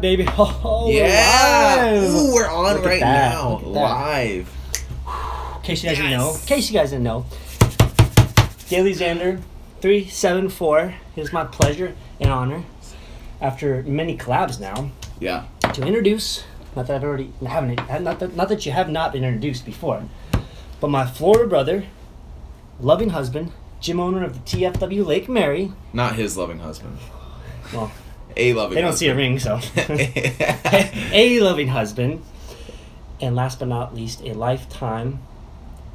Baby. Oh, yeah. we're live. Ooh, we're on Look at right that. now. Live. In case you guys didn't know. DailyXander 374. It is my pleasure and honor, after many collabs now, Yeah. to introduce, not that you have not been introduced before, but my Florida brother, loving husband, gym owner of the TFW Lake Mary. Not his loving husband. Well, A loving they don't husband. see a ring, so. A loving husband. And last but not least, a lifetime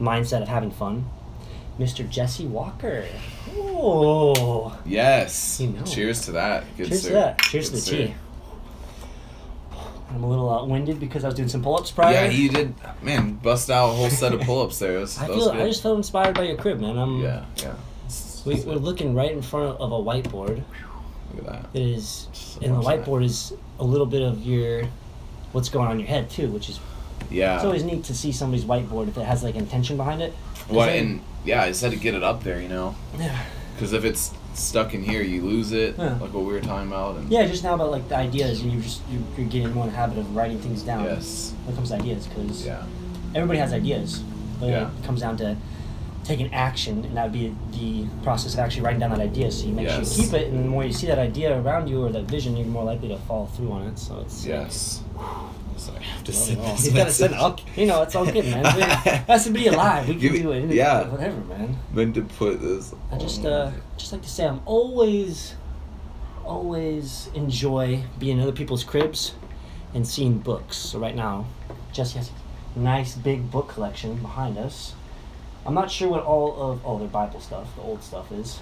mindset of having fun, Mr. Jesse Walker. Oh. Yes. You know. Cheers to that. Good Cheers sir. to that. Cheers Good to the tea. I'm a little winded because I was doing some pull-ups prior. Yeah, you did. Man, bust out a whole set of pull-ups there. I just felt inspired by your crib, man. Yeah. We're looking right in front of a whiteboard. Look at that. It is, So and the much of whiteboard is a little bit of what's going on in your head too, which is. Yeah. It's always neat to see somebody's whiteboard if it has like intention behind it. What and yeah, I just had to get it up there, you know. Yeah. Because if it's stuck in here, you lose it. Yeah. Like what we were talking about. And Yeah, just now about like the ideas, and you're getting more in the habit of writing things down. Yes. When it comes to ideas, because Yeah. everybody has ideas, but Yeah. it comes down to taking action, and that would be the process of actually writing down that idea. So you make sure you keep it, and the more you see that idea around you or that vision, you're more likely to follow through on it. So it's Yes. Sorry, I have to you sit gotta send it up. You know, it's all good, man. It has to be alive. We can do it. Yeah. Whatever, man. Meant to put this. I just like to say I'm always enjoy being in other people's cribs and seeing books. So right now, Jesse has a nice big book collection behind us. I'm not sure what all of their Bible stuff, the old stuff is.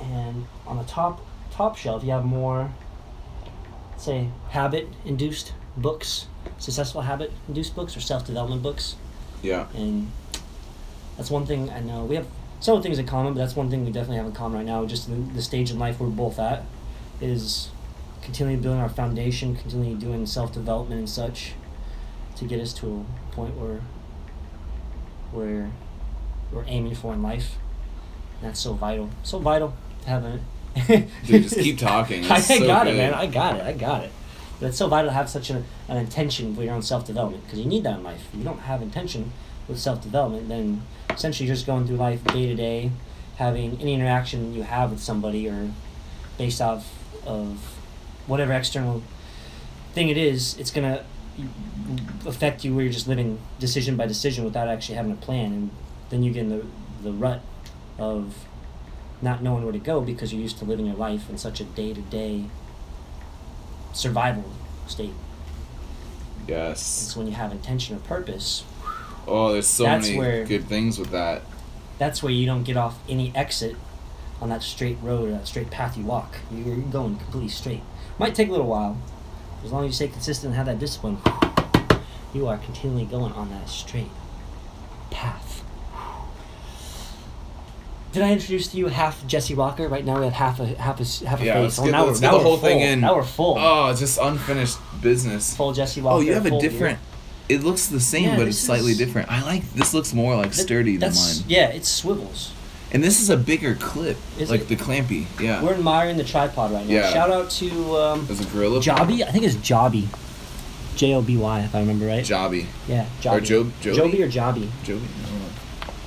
And on the top shelf, you have more, say, habit-induced books, successful habit-induced books, or self-development books. Yeah. And that's one thing I know. We have several things in common, but that's one thing we definitely have in common right now. Just the stage in life we're both at is continually building our foundation, continually doing self-development and such to get us to a point where we're aiming for in life. And that's so vital. So vital to have it. Dude, just keep talking. I It's so got good. it, man. I got it. But it's so vital to have such an intention for your own self-development, because you need that in life. If you don't have intention with self-development, then essentially you're just going through life day to day, having any interaction you have with somebody or based off of whatever external thing it is, it's going to affect you where you're just living decision by decision without actually having a plan. And then you get in the rut of not knowing where to go because you're used to living your life in such a day-to-day survival state. Yes. It's when you have intention or purpose. Oh, there's so many good things with that. That's where you don't get off any exit on that straight road or that straight path you walk. You're going completely straight. Might take a little while. As long as you stay consistent and have that discipline, you are continually going on that straight path. Did I introduce to you half Jesse Walker? Right now we have half a face. Let's get the whole thing in. Now we're full. Oh, it's just unfinished business. Full Jesse Walker. Oh, you have a different. It looks the same, but it's slightly different. I like this. Looks more like sturdy than mine. Yeah, it swivels. And this is a bigger clip, like it? the clampy. Yeah. We're admiring the tripod right now. Yeah. Shout out to There's a gorilla. Jobby. I think it's Jobby. Joby, if I remember right. Jobby. Yeah, Jobby. Or Joby? Joby or Jobby. Joby. I don't know.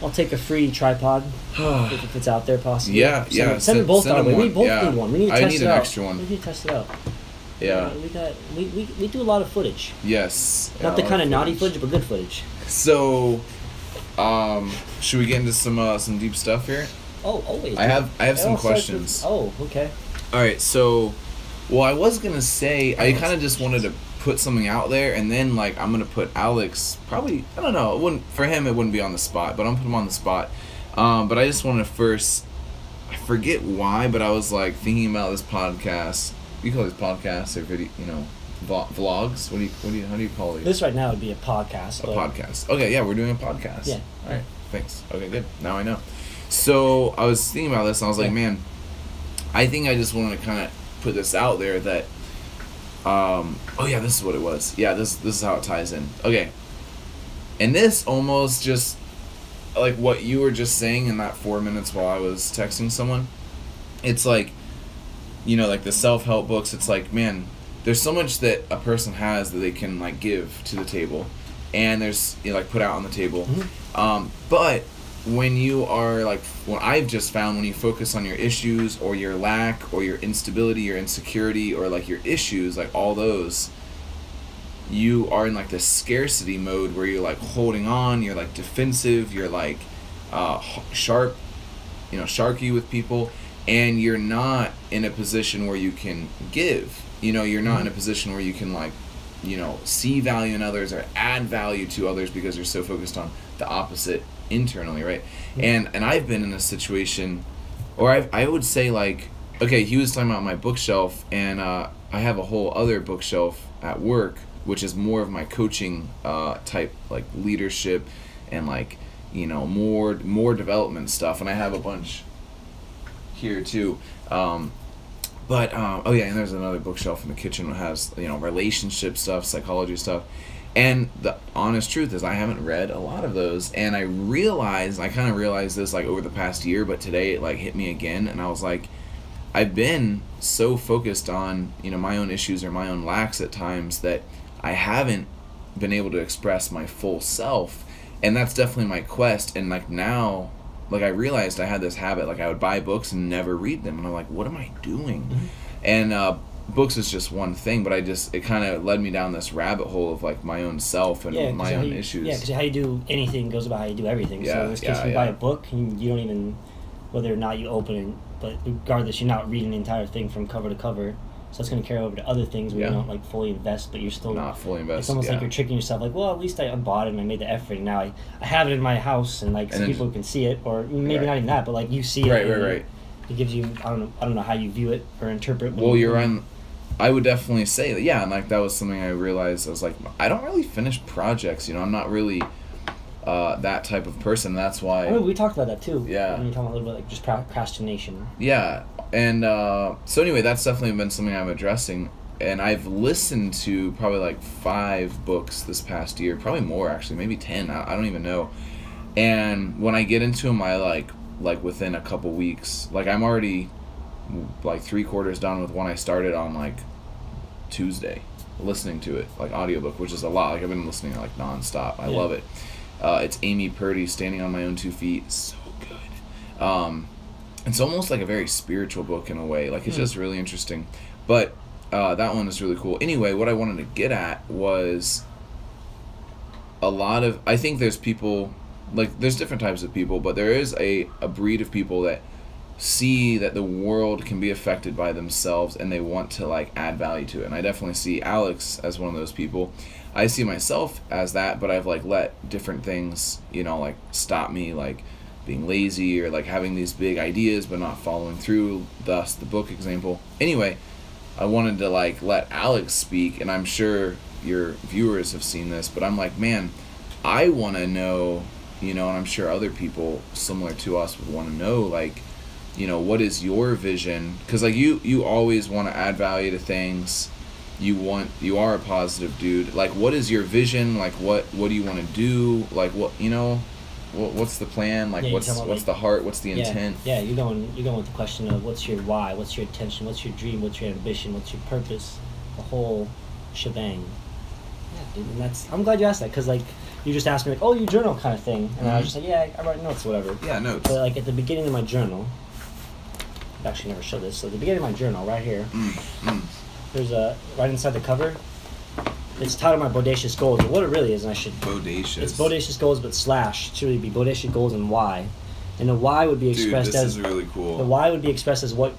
I'll take a free tripod if it's out there possibly. Yeah. Send them both our way. We both need one. We need to test it out. I need an extra one. We need to test it out. Yeah. We do a lot of footage. Yes. Not the kind of naughty footage, but good footage. So, should we get into some deep stuff here? Oh, always. I have some questions. Okay. All right. So, well, I was gonna say I kind of just wanted to put something out there, and then like I'm gonna put Alex. Probably I don't know. It wouldn't for him. It wouldn't be on the spot, but I'm putting him on the spot. But I just wanted to first. I forget why, but I was like thinking about this podcast. You call these podcasts or video, vlogs? How do you call these? This right now would be a podcast. Podcast. Okay, yeah, we're doing a podcast. Yeah. All right. Thanks. Okay, good. Now I know. So I was thinking about this, and I was like, man, I think I just wanted to kind of put this out there that. Oh yeah, this is what it was. Yeah, this is how it ties in. Okay. And this almost just like what you were just saying in that 4 minutes while I was texting someone. It's like, like the self-help books. It's like, man, there's so much that a person has that they can like give to the table, and there's like put out on the table. But when you are like, what I've just found, when you focus on your issues or your lack or your instability, your insecurity, or like your issues, like all those, you are in like this scarcity mode where you're like holding on, you're like defensive, you're like sharp, sharky with people, and you're not in a position where you can give. You're not in a position where you can like, see value in others or add value to others because you're so focused on the opposite internally, right? And I've been in a situation, or I would say like, okay, he was talking about my bookshelf, and I have a whole other bookshelf at work, which is more of my coaching type, like leadership and like, more development stuff, and I have a bunch here too. But oh yeah, and there's another bookshelf in the kitchen that has relationship stuff, psychology stuff. And the honest truth is I haven't read a lot of those, and I kind of realized this like over the past year, but today it like hit me again, and I was like, I've been so focused on my own issues or my own lacks at times that I haven't been able to express my full self, and that's definitely my quest. And like now, like I realized I had this habit, like I would buy books and never read them, and I'm like, what am I doing? And books is just one thing, but it kind of led me down this rabbit hole of like my own self and my own issues. Yeah, because how you do anything goes about how you do everything. So in this case, you buy a book, and you don't even, whether or not you open it, but regardless, you're not reading the entire thing from cover to cover. So that's going to carry over to other things where you don't like fully invest, but you're still not fully invest. It's almost like you're tricking yourself. Like, well, at least I bought it and I made the effort, and now I have it in my house, and like some people can see it, or maybe not even that, but like you see it. Right. It gives you I don't know how you view it or interpret. Well, you're on. I would definitely say that, and like that was something I realized. I was like, I don't really finish projects. I'm not really that type of person. That's why. I mean, we talked about that too. Yeah. When you talking a little bit like just procrastination. Yeah, and so anyway, that's definitely been something I'm addressing, and I've listened to probably like 5 books this past year, probably more actually, maybe 10. I don't even know. And when I get into them, I like within a couple weeks, like I'm already like 3/4 done with one I started on like Tuesday, listening to it like audiobook, which is a lot. Like I've been listening like nonstop. I love it. It's Amy Purdy, Standing on My Own 2 Feet. So good. It's almost like a very spiritual book in a way. Like it's just really interesting. But that one is really cool. Anyway, what I wanted to get at was I think there's people, like there's different types of people, but there is a breed of people that see that the world can be affected by themselves, and they want to like add value to it. And I definitely see Alex as one of those people. I see myself as that, but I've like let different things like stop me, like being lazy or like having these big ideas but not following through, thus the book example. Anyway, I wanted to like let Alex speak, and I'm sure your viewers have seen this, but I'm like, man, I want to know, and I'm sure other people similar to us would want to know, like, what is your vision? Because like you always want to add value to things. You are a positive dude. Like, what is your vision? Like, what do you want to do? Like, what's the plan? Like, what's the heart? What's the intent? Yeah, you're going with the question of what's your why, what's your intention, what's your dream, what's your ambition, what's your purpose, the whole shebang. Yeah, dude, and I'm glad you asked that, because like you just asked me like, oh, you journal kind of thing, and I was just like, yeah, I write notes or whatever. Yeah, notes. But like at the beginning of my journal, I've actually never showed this. So at the beginning of my journal, right here, there's right inside the cover. It's titled my bodacious goals, but what it really is, and I should... Bodacious. It's bodacious goals, but slash. It should really be bodacious goals and why. And the why would be expressed as... Dude, this is really cool. The why would be expressed as what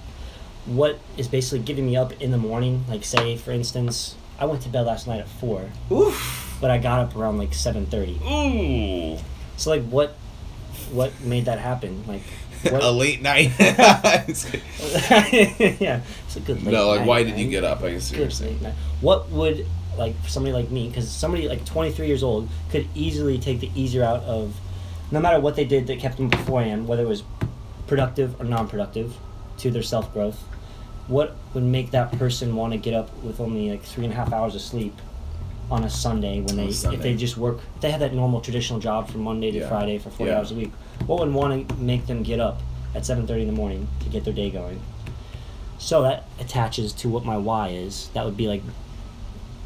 is basically getting me up in the morning. Like, say, for instance, I went to bed last night at 4. Oof. But I got up around, like, 7:30. Ooh. So, like, what made that happen? Like... What? A late night. Yeah, it's a good late night. No, like, why did right? you get up? I guess seriously. What would... like for somebody like me, because somebody like 23 years old could easily take the easier out of no matter what they did that kept them beforehand, whether it was productive or non-productive to their self-growth. What would make that person want to get up with only like 3.5 hours of sleep on a Sunday when if they just work, if they had that normal traditional job from Monday to Friday for 40 hours a week? What would want to make them get up at 7:30 in the morning to get their day going? So that attaches to what my why is. That would be like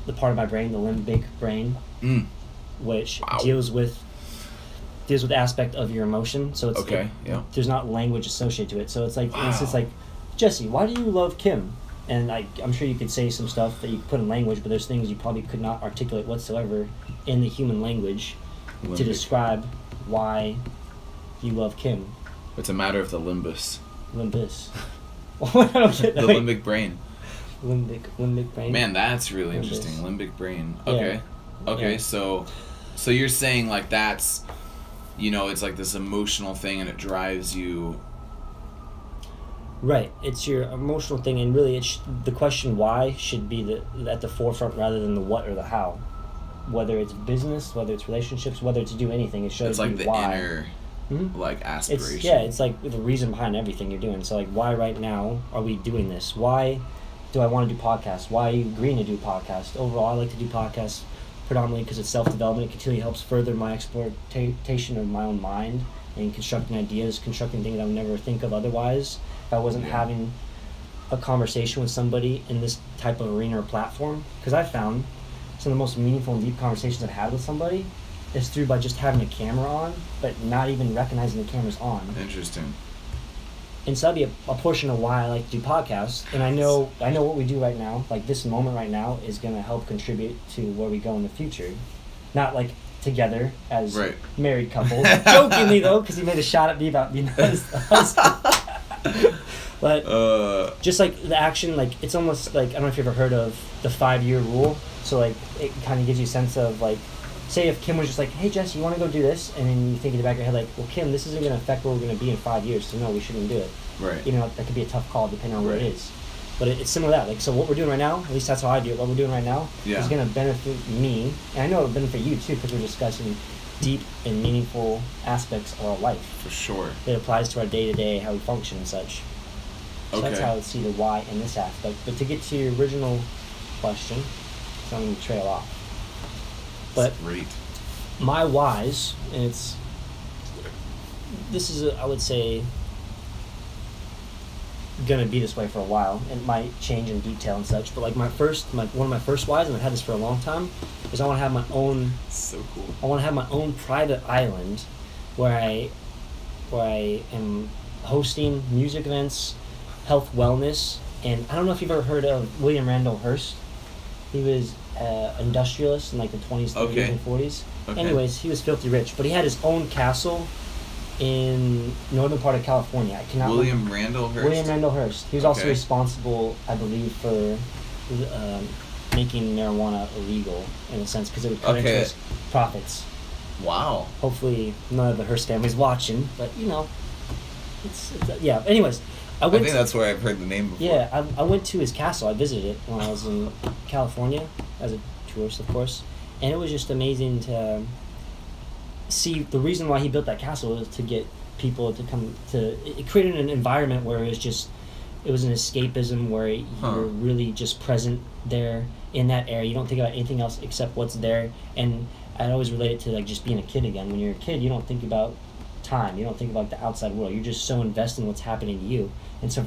the part of my brain, the limbic brain, which deals with the aspect of your emotion. So it's there's not language associated to it. So it's like for instance, like, Jesse, why do you love Kim? And I'm sure you could say some stuff that you could put in language, but there's things you probably could not articulate whatsoever in the human language to describe why you love Kim. It's a matter of the limbus. Limbus. I don't get that. The limbic brain. Limbic brain. Man, that's really interesting. Limbic brain. Okay. Yeah. Okay, yeah. So you're saying like that's, it's like this emotional thing and it drives you. Right. It's your emotional thing, and really the question why should be at the forefront rather than the what or the how. Whether it's business, whether it's relationships, whether it's to do anything, it shows like the why. Inner like aspiration. It's like the reason behind everything you're doing. So like, why right now are we doing this? Why do I want to do podcasts? Why are you agreeing to do podcasts? Overall, I like to do podcasts predominantly because it's self-development. It continually helps further my exploitation of my own mind and constructing ideas, constructing things I would never think of otherwise if I wasn't having a conversation with somebody in this type of arena or platform. Because I found some of the most meaningful and deep conversations I've had with somebody is through by just having a camera on, but not even recognizing the camera's on. Interesting. And so that'd be a portion of why I like to do podcasts. And I know what we do right now, like this moment right now, is going to help contribute to where we go in the future. Not like together as married couples. Jokingly though, because he made a shot at me about being a husband. But just like the action, like it's almost like, I don't know if you've ever heard of the 5-year rule. So like it kind of gives you a sense of like, say if Kim was just like, hey Jesse, you want to go do this? And then you think in the back of your head like, well Kim, this isn't going to affect where we're going to be in 5 years, so no, we shouldn't do it. Right. That could be a tough call depending on what it is. But it's similar to that. Like, so what we're doing right now, at least that's how I do it, what we're doing right now is going to benefit me, and I know it'll benefit you too, because we're discussing deep and meaningful aspects of our life. For sure. It applies to our day-to-day, how we function and such. So that's how I would see the why in this aspect. But to get to your original question, so I'm going to trail off. But that's great. My whys, and this is, I would say, gonna be this way for a while. It might change in detail and such, but like one of my first whys, and I've had this for a long time, is I want to have my own. So cool. I want to have my own private island, where I am hosting music events, health, wellness, and I don't know if you've ever heard of William Randall Hearst. He was industrialist in like the 20s, 30s, and 40s. Okay. Anyways, he was filthy rich, but he had his own castle in northern part of California. I cannot William Randall Hearst. He was also responsible, I believe, for making marijuana illegal in a sense because it would cut into his profits. Wow. Hopefully, none of the Hearst family's watching, but it's yeah. Anyways, I think that's where I've heard the name before. Yeah, I went to his castle. I visited it when I was in California as a tourist, of course, and it was just amazing to see. The reason why he built that castle was to get people to come to. It created an environment where it was an escapism where you're really just present there in that area. You don't think about anything else except what's there. And I'd always relate it to like just being a kid again. When you're a kid, you don't think about time. You don't think about the outside world. You're just so invested in what's happening to you. And so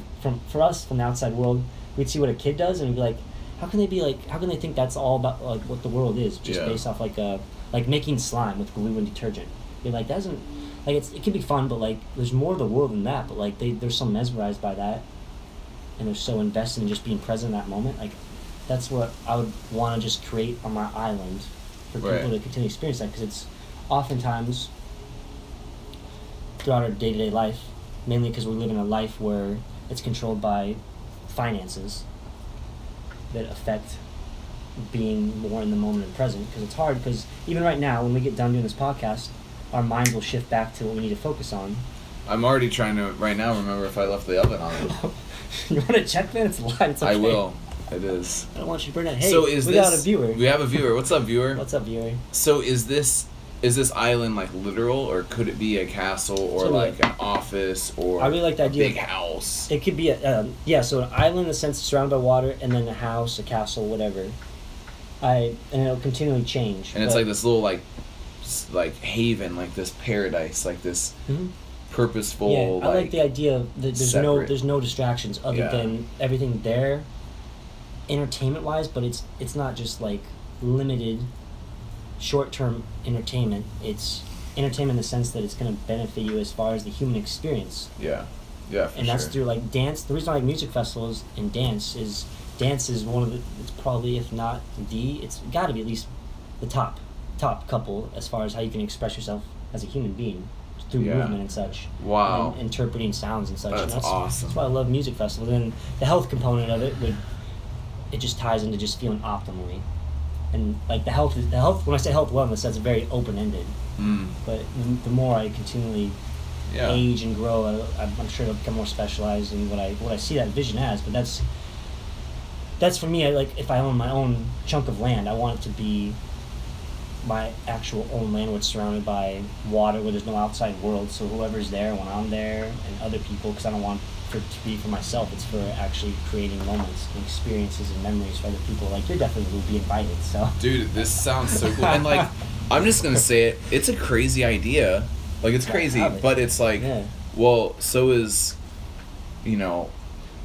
for us, from the outside world, we'd see what a kid does and we'd be like, how can they think that's all about like what the world is just based off like making slime with glue and detergent. You're like, that doesn't, like it can be fun, but like there's more to the world than that. But like they're so mesmerized by that, and they're so invested in just being present in that moment. Like that's what I would want to just create on my island for people to continue to experience that, because it's oftentimes throughout our day-to-day life, mainly because we live in a life where it's controlled by finances that affect being more in the moment and present, because it's hard, because even right now when we get done doing this podcast, our minds will shift back to what we need to focus on. I'm already trying to right now remember if I left the oven on. You want to check that? It's live. It's okay. I will. It is. I don't want you to burn it. Hey, so we got a viewer. We have a viewer. What's up, viewer? What's up, viewer? So is this island like literal, or could it be a castle, or like an office, or I really like the idea big house? It could be so an island in the sense surrounded by water, and then a house, a castle, whatever. And it'll continually change. And it's like this little like haven, like this paradise, like this. Mm-hmm. purposeful. Yeah, I like the idea of there's no distractions other than everything there, entertainment wise. But it's not just like limited, short term entertainment. It's entertainment in the sense that it's going to benefit you as far as the human experience. Yeah, for and that's through like dance. The reason I like music festivals and dance is one of the. It's probably, if not it's got to be at least the top couple as far as how you can express yourself as a human being through movement and such. Wow. And interpreting sounds and such. That's awesome. That's why I love music festivals. And the health component of it just ties into just feeling optimally. And like the health. When I say health wellness, that's very open ended. But the more I continually age and grow, I'm sure it'll become more specialized in what I see that vision as. But that's for me. If I own my own chunk of land, I want it to be my actual own land, where it's surrounded by water, where there's no outside world. So whoever's there when I'm there, and other people, because I don't want for it to be for myself. It's for actually creating moments and experiences and memories for other people. Like, you definitely will be invited. So, dude, this sounds so cool. And like, I'm just gonna say it. It's a crazy idea. Like, it's crazy, but it's like, well, so is,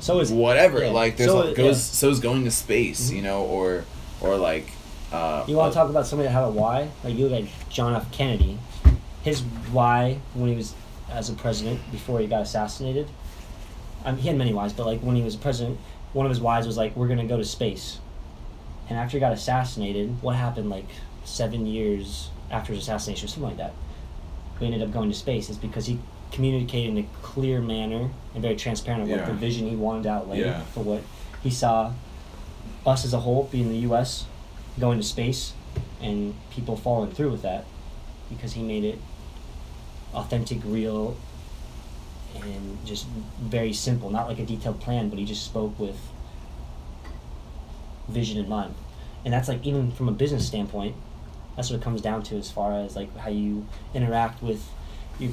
so is whatever. Like, there's so is going to space, or like. You want to talk about somebody that had a why? Like, you look at John F. Kennedy. His why when he was as a president before he got assassinated. He had many whys, but like when he was president, one of his whys was like, we're gonna go to space. And after he got assassinated, what happened like 7 years after his assassination or something like that? We ended up going to space. Is because he communicated in a clear manner and very transparent of what the vision he wanted to outlay for what he saw us as a whole, being the U.S., going to space, and people following through with that, because he made it authentic, real, and just very simple. Not like a detailed plan, but he just spoke with vision in mind. And that's like, even from a business standpoint, that's what it comes down to, as far as like how you interact with your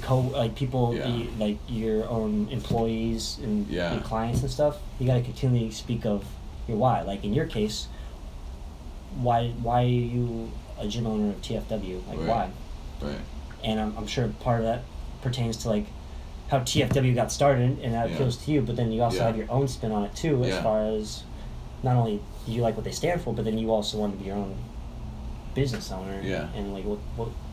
people, like your own employees and clients and stuff. You got to continually speak of your why. Like in your case, why are you a gym owner of TFW? Like, why? Right. And I'm sure part of that pertains to like how TFW got started and how it appeals to you, but then you also have your own spin on it too, as far as not only do you like what they stand for, but then you also want to be your own business owner. And like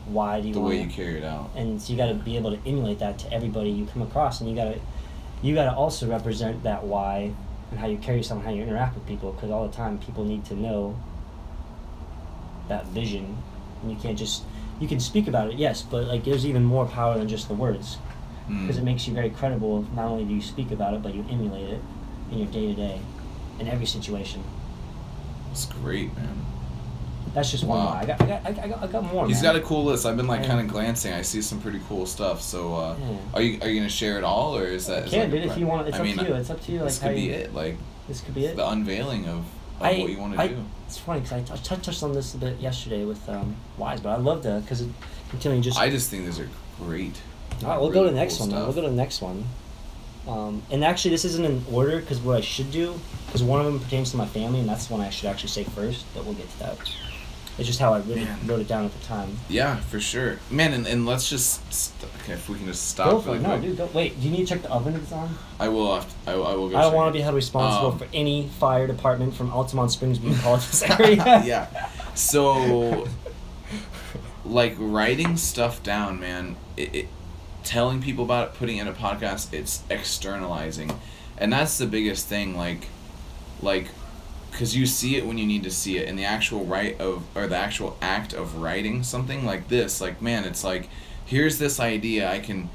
why do you want the way you carry it out. And so you got to be able to emulate that to everybody you come across, and you got to also represent that why and how you carry yourself and how you interact with people, because all the time people need to know that vision. And you can speak about it, yes, but like there's even more power than just the words, because it makes you very credible. Not only do you speak about it, but you emulate it in your day-to-day, in every situation. That's great, man. That's just one why. I got more. He's got a cool list. I've been like kind of glancing. I see some pretty cool stuff. So, are you gonna share it all, or is that? Dude. If you want, it's up to you. It's up to you. Like, this could be it. Like, this could be it. The unveiling of what you want to do. It's funny because I touched on this a bit yesterday with Wise, but I love to, because it continually just. I just think these are great. All right, we'll go to the next one. We'll go to the next one. And actually, this isn't in order, because what I should do, because one of them pertains to my family, and that's the one I should actually say first. But we'll get to that. It's just how I really wrote it down at the time. Yeah, for sure, man. And let's just if we can just stop. Go for it. No, dude. Wait. Do you need to check the oven if it's on? I will. I will go. I don't want to be held responsible for any fire department from Altamont Springs being called to this area. Yeah. So, like, writing stuff down, man. Telling people about it, putting it in a podcast. It's externalizing, and that's the biggest thing. Like. Because you see it when you need to see it, and the actual the actual act of writing something like this, like, man, it's like, here's this idea, I can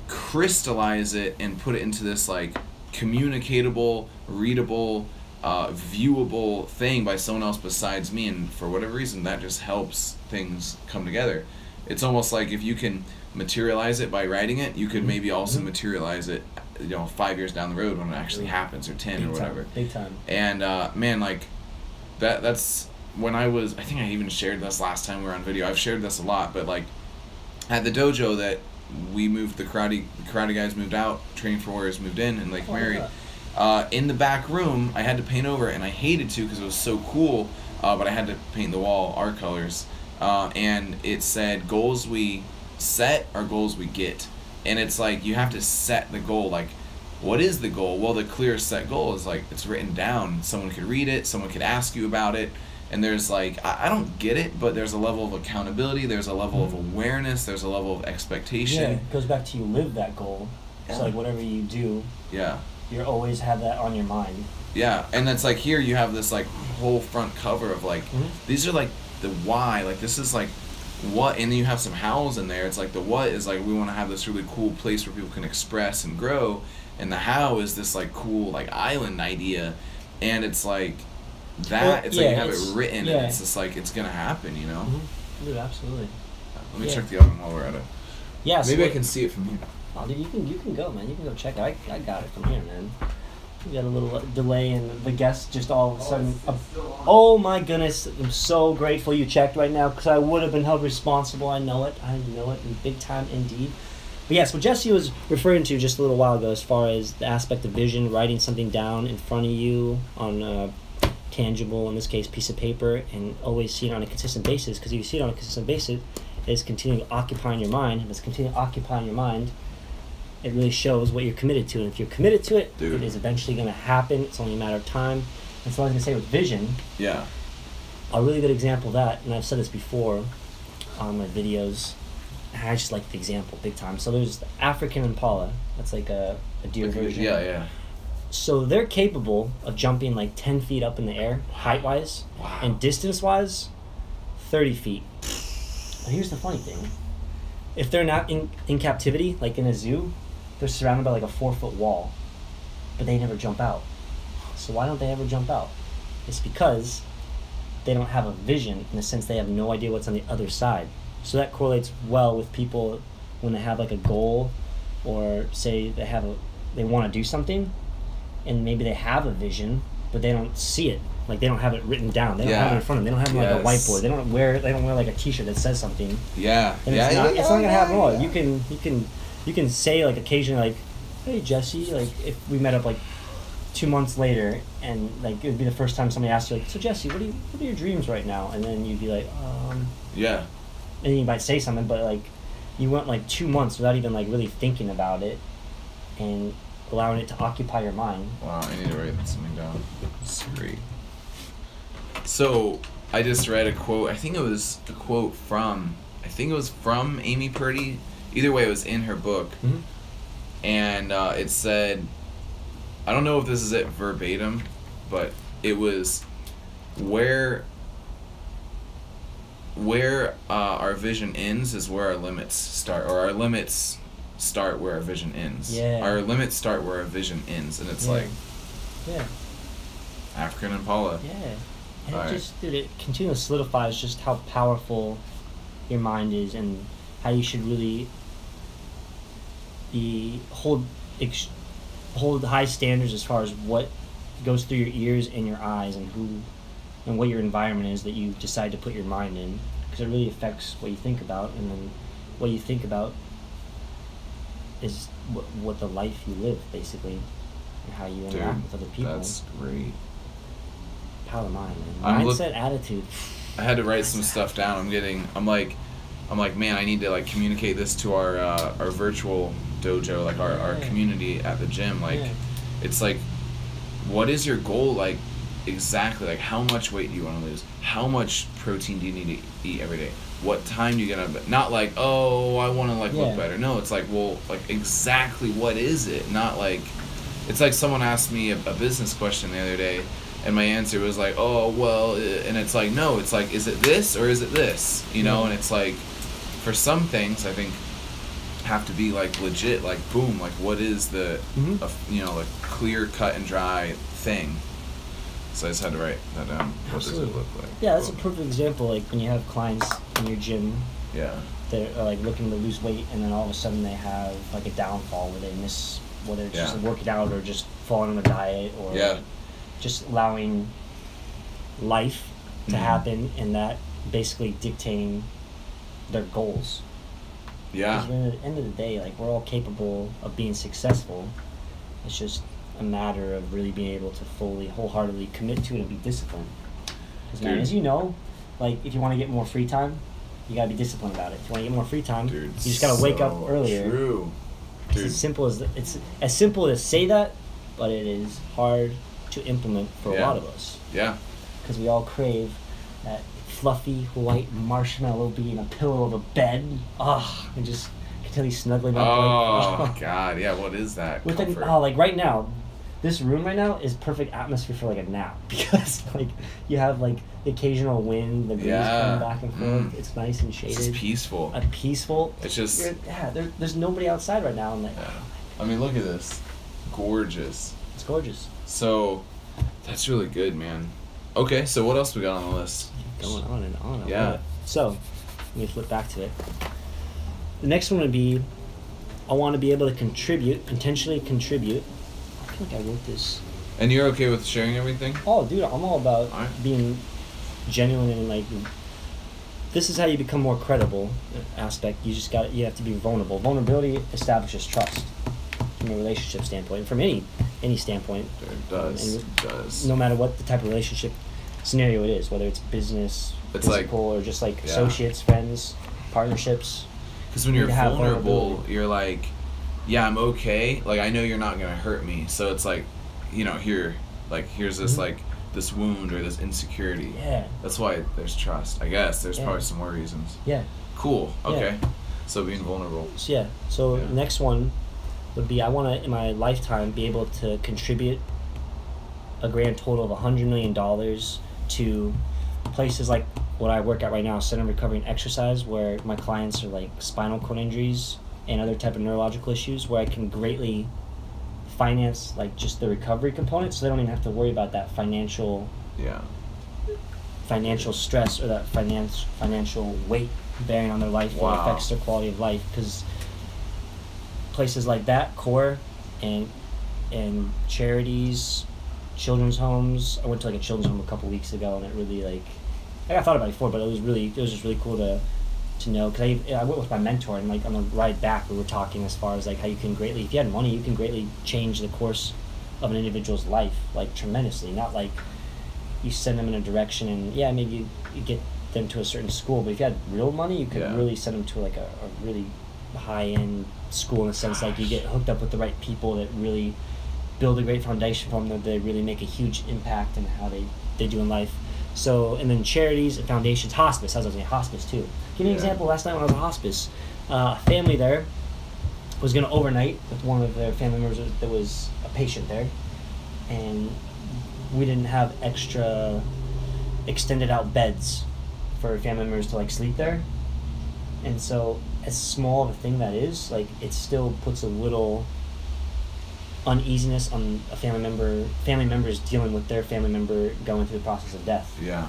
crystallize it and put it into this like communicatable, readable, viewable thing by someone else besides me, and for whatever reason that just helps things come together. It's almost like if you can materialize it by writing it, you could maybe also materialize it 5 years down the road when it actually happens, or 10 or whatever. Big time. And man, like that's when I think I even shared this last time we were on video. I've shared this a lot, but like at the dojo that we moved, the karate guys moved out, Training for Warriors moved in Lake Mary. In the back room, I had to paint over it, and I hated to because it was so cool, but I had to paint the wall our colors. And it said, goals we set are goals we get. And it's like you have to set the goal. Like, what is the goal? Well, the clear set goal is like it's written down. Someone could read it. Someone could ask you about it. And there's like, I don't get it, but there's a level of accountability. There's a level of awareness. There's a level of expectation. Yeah, it goes back to you live that goal. Yeah. So like whatever you do, Yeah. you always have that on your mind. Yeah, and that's like here you have this like whole front cover of like these are like the why, like this is like what, and then you have some hows in there. It's like the what is like we want to have this really cool place where people can express and grow, and the how is this like cool like island idea, and it's like that. Well, it's yeah, like you have it's, it written, yeah. and it's just like it's gonna happen, you know. Dude, absolutely. Let me Yeah. check the oven while we're at it. Yeah. So Maybe I can see it from here. Oh, dude, you can go, man. You can go check it. I got it from here, man. We got a little delay, and the guests just all of a sudden. Oh my goodness! I'm so grateful you checked right now, because I would have been held responsible. I know it, and big time indeed. But yes, what Jesse was referring to just a little while ago, as far as the aspect of vision, writing something down in front of you on a tangible, in this case, piece of paper, and always seeing it on a consistent basis. Because if you see it on a consistent basis, it's continuing occupying your mind, and it's continuing occupying your mind. It really shows what you're committed to. And if you're committed to it, Dude. it is eventually going to happen. It's only a matter of time. And so I was going to say with vision, Yeah. a really good example of that, and I've said this before on my videos, and I just like the example big time. So there's the African impala. That's like a deer version. Yeah, yeah. So they're capable of jumping like 10 feet up in the air, height-wise, Wow. and distance-wise, 30 feet. But here's the funny thing. If they're not in captivity, like in a zoo, they're surrounded by like a 4-foot wall, but they never jump out. So why don't they ever jump out? It's because they don't have a vision, in the sense they have no idea what's on the other side. So that correlates well with people when they have like a goal, or say they want to do something, and maybe they have a vision, but they don't see it. Like they don't have it written down. They don't have it in front of them. They don't have like a whiteboard. They don't wear like a T-shirt that says something. Yeah. And it's not gonna happen at all. You can say like occasionally like, hey Jesse, like if we met up like 2 months later, and like it would be the first time somebody asked you like, so Jesse, what are your dreams right now? And then you'd be like, Yeah. and you might say something, but like you went like 2 months without even like really thinking about it and allowing it to occupy your mind. Wow, I need to write something down. That's great. So I just read a quote. I think it was a quote from Amy Purdy. Either way, it was in her book, and it said, I don't know if this is it verbatim, but it was where our vision ends is where our limits start, or our limits start where our vision ends. Yeah. Our limits start where our vision ends, and it's like Yeah. African impala. Yeah. And All it right. just, dude, it continually solidifies just how powerful your mind is, and how you should really hold high standards as far as what goes through your ears and your eyes, and what your environment is that you decide to put your mind in, because it really affects what you think about, and then what you think about is what the life you live, basically, and how you interact with other people. That's great. Power of mind, man. Mindset, attitude. I had to write some stuff down. I'm like, man, I need to like communicate this to our virtual dojo, like our community at the gym. Like, it's like, what is your goal? Like, exactly. Like, how much weight do you want to lose? How much protein do you need to eat every day? What time do you get up? Not like, oh, I want to like look better. No, it's like, well, like exactly what is it? Not like, it's like someone asked me a business question the other day, and my answer was like, oh, well, and it's like, no, it's like, is it this or is it this? You know, and it's like, for some things, I think, have to be like legit, like boom, like what is the, like clear, cut and dry thing. So I just had to write that down. What does it look like? Yeah, that's a perfect example. Like when you have clients in your gym, that are like looking to lose weight, and then all of a sudden they have like a downfall where they miss, whether it's just working out or just falling on a diet, or just allowing life to happen, and that basically dictating their goals. Yeah. Because at the end of the day, like we're all capable of being successful. It's just a matter of really being able to fully, wholeheartedly commit to it and be disciplined. Because man, as you know, like if you want to get more free time, you gotta be disciplined about it. If you want to get more free time, you just gotta wake up earlier. True. Dude. It's as simple as say that, but it is hard to implement for a lot of us. Yeah. Because we all crave that fluffy white marshmallow being a pillow of a bed. And just continue snuggling up. Oh God, yeah. What is that? Like right now, this room right now is perfect atmosphere for like a nap because like you have like the occasional wind, the breeze coming back and forth. It's nice and shaded. It's peaceful. It's just there's nobody outside right now. And like, I mean, look at this, gorgeous. It's gorgeous. So, that's really good, man. Okay, so what else we got on the list? Going on and on. Yeah. So, let me flip back to it. The next one would be, I want to be able to intentionally contribute. I feel like I wrote this. And you're okay with sharing everything? Oh, dude, I'm all about being genuine and like. This is how you become more credible. Aspect. You have to be vulnerable. Vulnerability establishes trust from a relationship standpoint, and from any standpoint. It does. No matter what the type of relationship scenario it is, whether it's business, physical, or just like associates, friends, partnerships. Because when you're vulnerable, you're like, yeah, I'm okay. Like, I know you're not gonna hurt me. So it's like, here's this like this wound or this insecurity. Yeah. That's why there's trust. I guess there's probably some more reasons. Yeah. Cool. Okay. Yeah. So being vulnerable. So the next one would be, I want to in my lifetime be able to contribute a grand total of $100 million to places like what I work at right now, Center of Recovery and Exercise, where my clients are like spinal cord injuries and other type of neurological issues, where I can greatly finance like just the recovery component, so they don't even have to worry about that financial stress or that financial weight bearing on their life that affects their quality of life. Because places like that, CORE and charities, children's homes. I went to like a children's home a couple weeks ago, and it really like I thought about it before, but it was just really cool to know, because I went with my mentor, and like on the ride back we were talking as far as like how you can greatly, if you had money, you can greatly change the course of an individual's life like tremendously. Not like you send them in a direction and maybe you get them to a certain school, but if you had real money, you could really send them to like a really high-end school, in the sense like you get hooked up with the right people that really build a great foundation for them, that they really make a huge impact in how they do in life. So, and then charities and foundations, hospice. I was saying hospice too. Give me an example. Last night when I was at hospice, a family there was going to overnight with one of their family members that was a patient there, and we didn't have extra extended out beds for family members to like sleep there. And so, as small of a thing that is, like, it still puts a little uneasiness on a family members dealing with their family member going through the process of death. Yeah.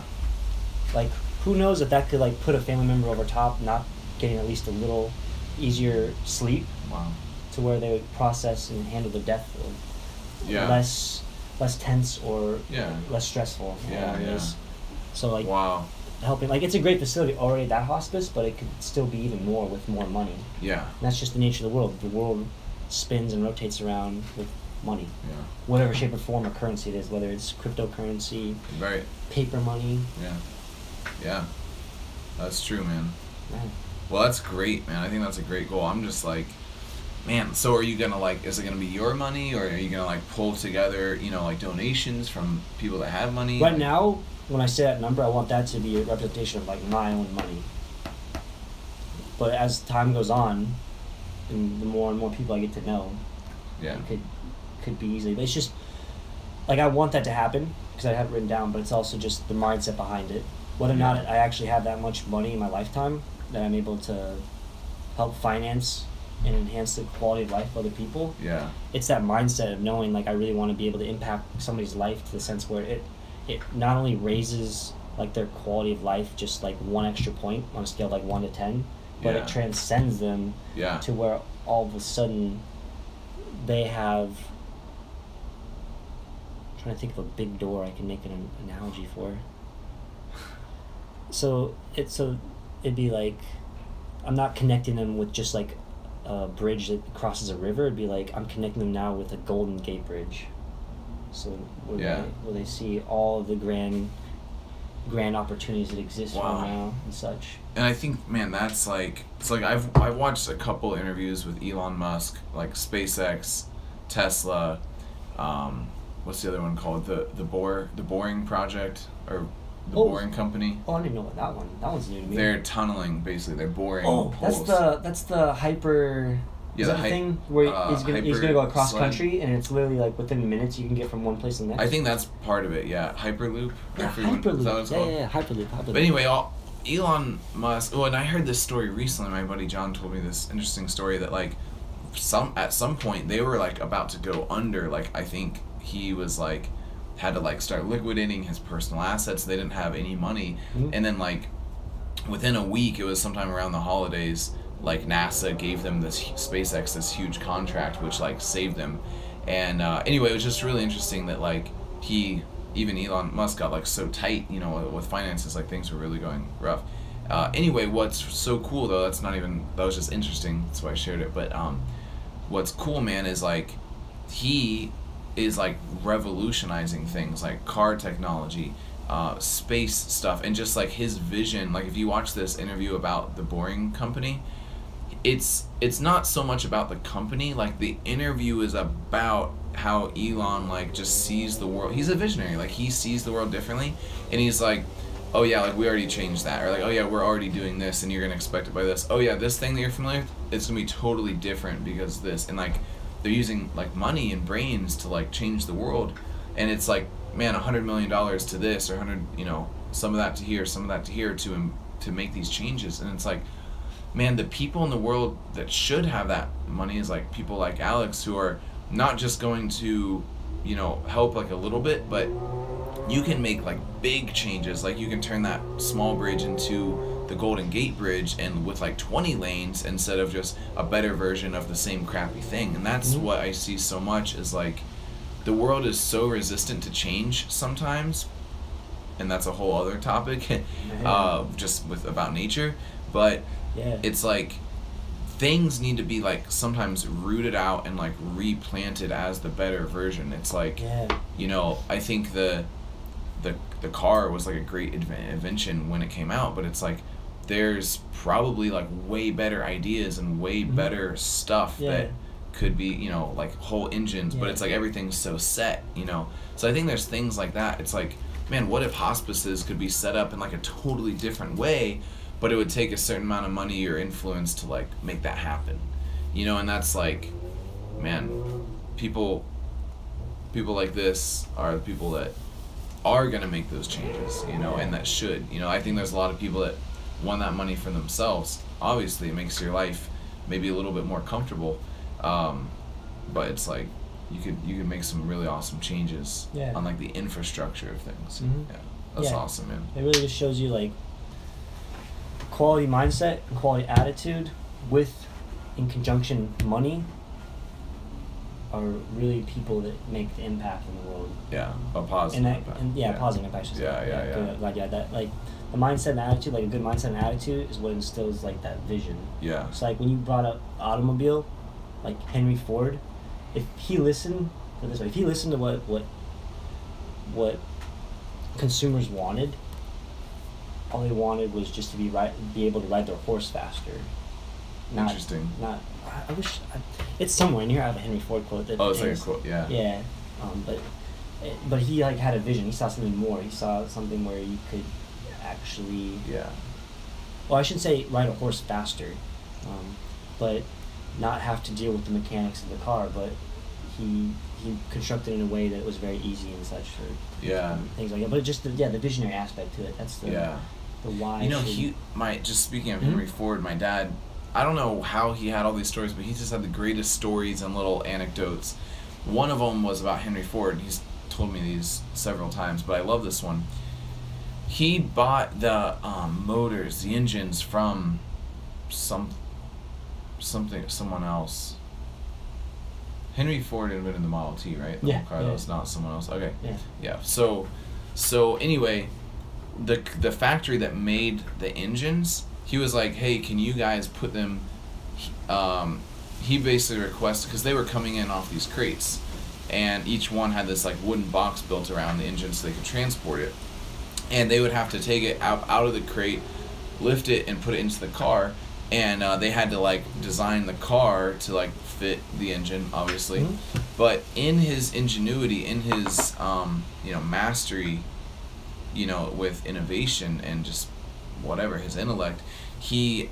Like, who knows if that could like put a family member over top, not getting at least a little easier sleep. Wow. To where they would process and handle the death less tense or less stressful. So like helping, like, it's a great facility already, that hospice, but it could still be even more with more money. Yeah. And that's just the nature of the world. The world spins and rotates around with money. Yeah. Whatever shape or form or currency it is, whether it's cryptocurrency, paper money. Yeah. Yeah. That's true, man. Right. Well, that's great, man. I think that's a great goal. I'm just like, man, so are you gonna like, is it gonna be your money, or are you gonna like pull together, like donations from people that have money? Right now, when I say that number, I want that to be a representation of like my own money. But as time goes on, and the more and more people I get to know, it could be easily. But it's just like, I want that to happen because I have it written down. But it's also just the mindset behind it. Whether or not I actually have that much money in my lifetime that I'm able to help finance and enhance the quality of life of other people. Yeah. It's that mindset of knowing like I really want to be able to impact somebody's life to the sense where it not only raises like their quality of life just like one extra point on a scale of like 1 to 10, but it transcends them to where all of a sudden they have. I'm trying to think of a big door I can make an analogy for. So it'd be like, I'm not connecting them with just like a bridge that crosses a river. It'd be like I'm connecting them now with a Golden Gate Bridge. So where they see all of the grand grand opportunities that exist Wow. right now and such. And I think, man, that's like, it's like I've watched a couple interviews with Elon Musk, like SpaceX, Tesla, what's the other one called? The Boring Project, or the Boring Company. Oh, I didn't know what that one. That one's new to me. They're tunneling, basically. They're boring holes. That's the hyper. Yeah, is that the thing where he's gonna go across sled. Country, and it's literally like within minutes you can get from one place to the next. I think that's part of it. Yeah, Hyperloop. Yeah, Hyperloop. Is that what it's called? Yeah, Hyperloop. But anyway, Elon Musk. Oh, and I heard this story recently. My buddy John told me this interesting story that like, at some point they were like about to go under. Like I think he was like had to like start liquidating his personal assets. They didn't have any money, and then like within a week, it was sometime around the holidays. Like NASA gave them SpaceX this huge contract, which like saved them. And anyway, it was just really interesting that like even Elon Musk got like so tight, you know, with finances, like things were really going rough. Anyway, what's so cool though, that was just interesting, that's why I shared it. But what's cool, man, is like he is like revolutionizing things like car technology, space stuff, and just like his vision. Like if you watch this interview about the Boring Company, it's not so much about the company. Like the interview is about how Elon like just sees the world. He's a visionary. Like he sees the world differently, and he's like, oh yeah, like we already changed that, or like, oh yeah, we're already doing this, and you're gonna expect it by this. Oh yeah, this thing that you're familiar with, it's gonna be totally different because this. And like they're using like money and brains to like change the world, and it's like, man, $100 million to this, or 100, you know, some of that to here, some of that to here, to make these changes. And it's like, man, the people in the world that should have that money is like people like Alex, who are not just going to, you know, help like a little bit, but you can make like big changes. Like you can turn that small bridge into the Golden Gate Bridge, and with like 20 lanes instead of just a better version of the same crappy thing. And that's what I see so much, is like the world is so resistant to change sometimes, and that's a whole other topic, just about nature. But it's like things need to be like sometimes rooted out and like replanted as the better version. It's like, you know, I think the car was like a great invention when it came out, but it's like there's probably like way better ideas and way better stuff that could be, you know, like whole engines, but it's like everything's so set, you know. So I think there's things like that. It's like, man, what if hospices could be set up in like a totally different way, but it would take a certain amount of money or influence to like make that happen, you know? And that's like, man, people like this are the people that are gonna make those changes, you know, and that should, you know. I think there's a lot of people that want that money for themselves. Obviously, it makes your life maybe a little bit more comfortable, but it's like you could make some really awesome changes on like the infrastructure of things. That's awesome, man. It really just shows you like quality mindset and quality attitude with, in conjunction, money are really people that make the impact in the world. A positive impact. Positive impact. That like the mindset and attitude, like a good mindset and attitude is what instills like that vision. It's like when you brought up automobile, like Henry Ford, if he listened to what consumers wanted, all they wanted was just to be able to ride their horse faster. Interesting. I wish it's somewhere in here. I have a Henry Ford quote that. Oh, it's like a quote, yeah. Yeah, but he like had a vision. He saw something more. He saw something where you could actually. Well, I shouldn't say ride a horse faster, but not have to deal with the mechanics of the car. But he constructed it in a way that was very easy and such for things like that. But just the visionary aspect to it. That's the why. You know, just speaking of Henry Ford, my dad, I don't know how he had all these stories, but he just had the greatest stories and little anecdotes. One of them was about Henry Ford. He's told me these several times, but I love this one. He bought the motors, the engines from someone else. Henry Ford invented the Model T, right? The car that was not someone else. Okay. Yeah. So anyway, the factory that made the engines, he was like, hey, can you guys put them, he basically requested, because they were coming in off these crates, and each one had this like wooden box built around the engine so they could transport it. and they would have to take it out of the crate, lift it, and put it into the car. And they had to like design the car to like fit the engine, obviously. Mm-hmm. But in his ingenuity, in his mastery, with innovation and just whatever, his intellect, he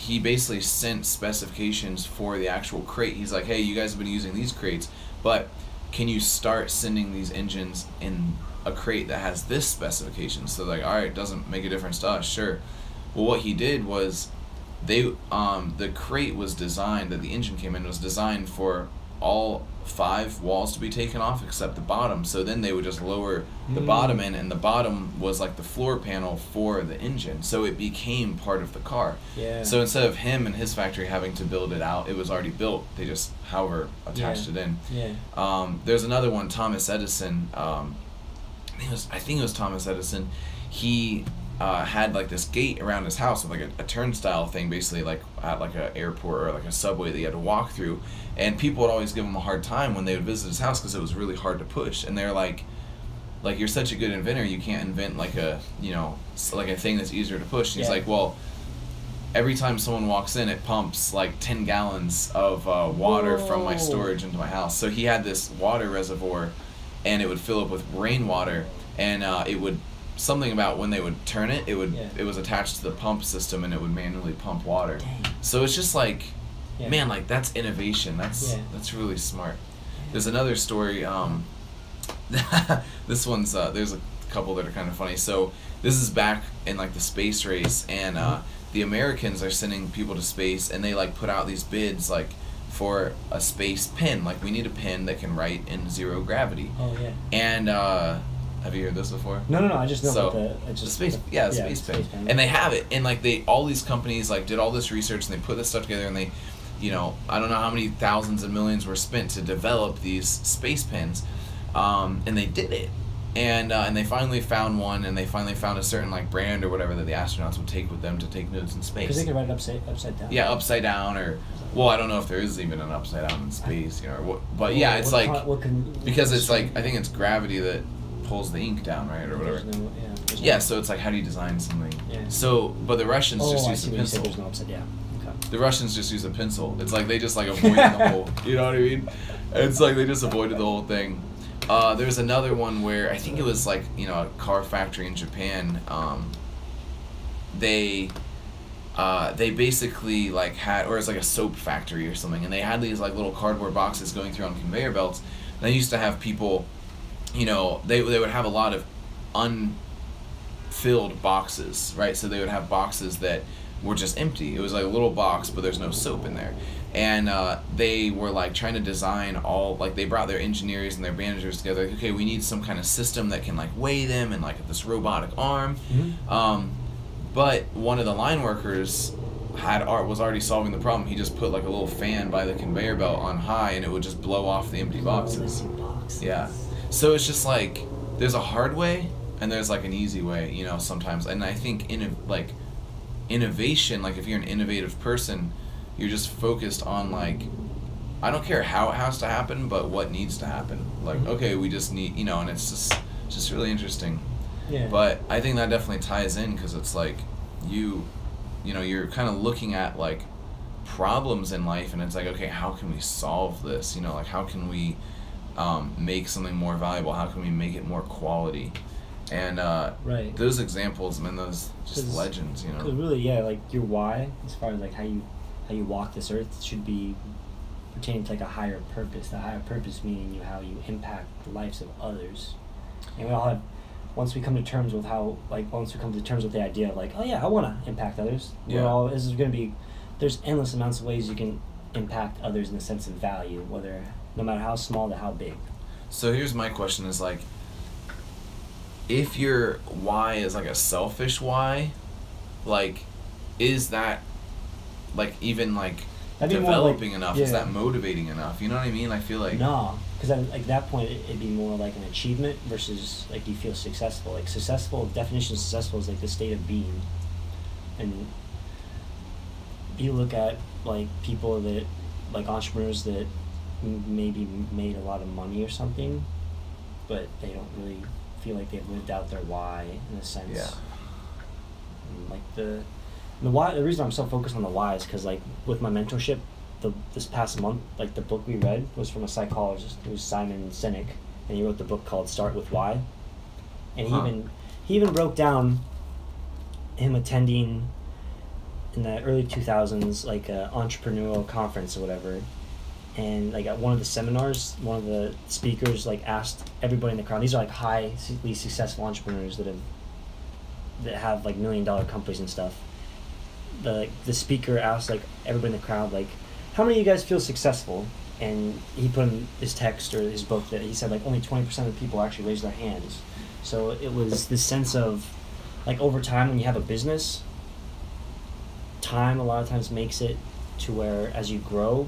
basically sent specifications for the actual crate. He's like, hey, you guys have been using these crates, but can you start sending these engines in a crate that has this specification? So like, all right, doesn't make a difference to us, sure. Well, what he did was the crate was designed, that the engine came in, was designed for all 5 walls to be taken off except the bottom. So then they would just lower the bottom in, and the bottom was like the floor panel for the engine. So it became part of the car. Yeah. So instead of him and his factory having to build it out, it was already built. They just, however, attached it in. Yeah. There's another one, Thomas Edison. I think it was Thomas Edison. He had like this gate around his house with like a turnstile thing, basically like at like an airport or like a subway that you had to walk through, and people would always give him a hard time when they would visit his house because it was really hard to push, and they're like you're such a good inventor, you can't invent like a like a thing that's easier to push. And he's like, well, every time someone walks in, it pumps like 10 gallons of water from my storage into my house. So he had this water reservoir, and it would fill up with rainwater, and it would, something about when they would turn it, it was attached to the pump system, and it would manually pump water. Dang. So it's just like, man, like that's innovation. That's really smart. There's another story. This one's there's a couple that are kind of funny. So this is back in like the space race, and the Americans are sending people to space, and they like put out these bids like for a space pen. Like, we need a pen that can write in 0 gravity. Oh yeah. And have you heard this before? No. I just know So, about the space pen. And they have it, and like all these companies like did all this research, and they put this stuff together, and they, I don't know how many thousands and millions were spent to develop these space pens, and they did it, and they finally found one, and they finally found a certain like brand or whatever that the astronauts would take with them to take notes in space. Because they can write it upside down. Yeah, upside down, or well, I don't know if there is even an upside down in space, or what, but yeah, it's like because it's like, I think it's gravity that pulls the ink down, right, or whatever. So it's like, how do you design something? So, but the Russians just use a pencil. There's no upside down. Okay. The Russians just use a pencil. It's like they just like avoided the whole. You know what I mean? It's like they just avoided the whole thing. There's another one where I think it was like a car factory in Japan. They basically like had, or it's like a soap factory or something, and they had these like little cardboard boxes going through on conveyor belts. And they used to have people. They would have a lot of unfilled boxes, right? So they would have boxes that were just empty. It was like a little box, but there's no soap in there. And they were like trying to design all, like they brought their engineers and their managers together. Like, okay, we need some kind of system that can like weigh them, and like this robotic arm. But one of the line workers was already solving the problem. He just put like a little fan by the conveyor belt on high, and it would just blow off the empty boxes. Yeah. So it's just like, there's a hard way and there's like an easy way, sometimes. And I think innovation, like if you're an innovative person, you're just focused on like, I don't care how it has to happen, but what needs to happen. Like, okay, we just need, and it's just really interesting. Yeah. But I think that definitely ties in, because it's like you're kind of looking at like problems in life, and it's like, okay, how can we solve this? Like, how can we make something more valuable? How can we make it more quality? And those examples, man, those just legends, Because really, like your why, as far as like how you walk this earth, should be pertaining to like a higher purpose. The higher purpose meaning how you impact the lives of others. And we all have, once we come to terms with the idea of like, oh yeah, I want to impact others. There's endless amounts of ways you can impact others in the sense of value, whether, no matter how small to how big. So here's my question, is like, if your why is like a selfish why, like, is that like even like developing enough? Is that motivating enough? You know what I mean? I feel like no, because at that point it'd be more like an achievement versus like you feel successful. Like successful, definition of successful is like the state of being, and you look at like people that, like entrepreneurs that maybe made a lot of money or something, but they don't really feel like they've lived out their why in a sense. Yeah. And like the why. The reason I'm so focused on the why is because like with my mentorship, this past month, like the book we read was from a psychologist. It was Simon Sinek, and he wrote the book called Start with Why. And he even broke down him attending in the early 2000s like a entrepreneurial conference or whatever, and like at one of the seminars, one of the speakers like asked everybody in the crowd. These are like highly successful entrepreneurs that have like $1 million companies and stuff. The speaker asked like everybody in the crowd like, how many of you guys feel successful? And he put in his text or his book that he said like only 20% of the people actually raised their hands. So it was this sense of like over time when you have a business, time a lot of times makes it to where as you grow,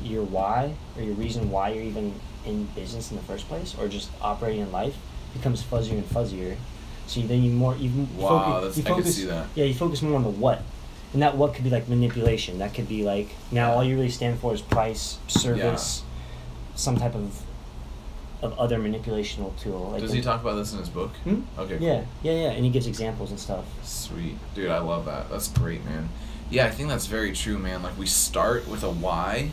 your why or your reason why you're even in business in the first place or just operating in life becomes fuzzier and fuzzier. So then I can see that. Yeah, you focus more on the what. And that what could be like manipulation. That could be like now all you really stand for is price, service, some type of other manipulational tool. Like does he talk about this in his book? Okay, yeah, cool. Yeah, and he gives examples and stuff. Sweet. Dude, I love that. That's great, man. Yeah, I think that's very true, man. Like we start with a why,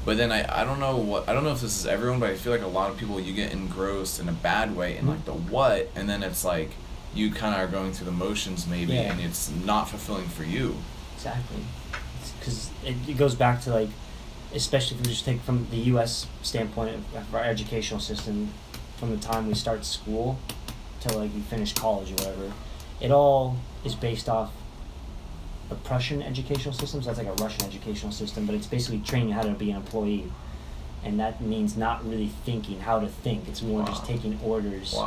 but then I don't know if this is everyone, but I feel like a lot of people you get engrossed in a bad way in like the what, and then it's like you kind of are going through the motions maybe, and it's not fulfilling for you. Exactly. Because it goes back to like, especially if we just take from the U.S. standpoint of our educational system, from the time we start school till like we finish college or whatever, it all is based off the Prussian educational system. So that's like a Russian educational system, but it's basically training you how to be an employee. And that means not really thinking how to think. It's more just taking orders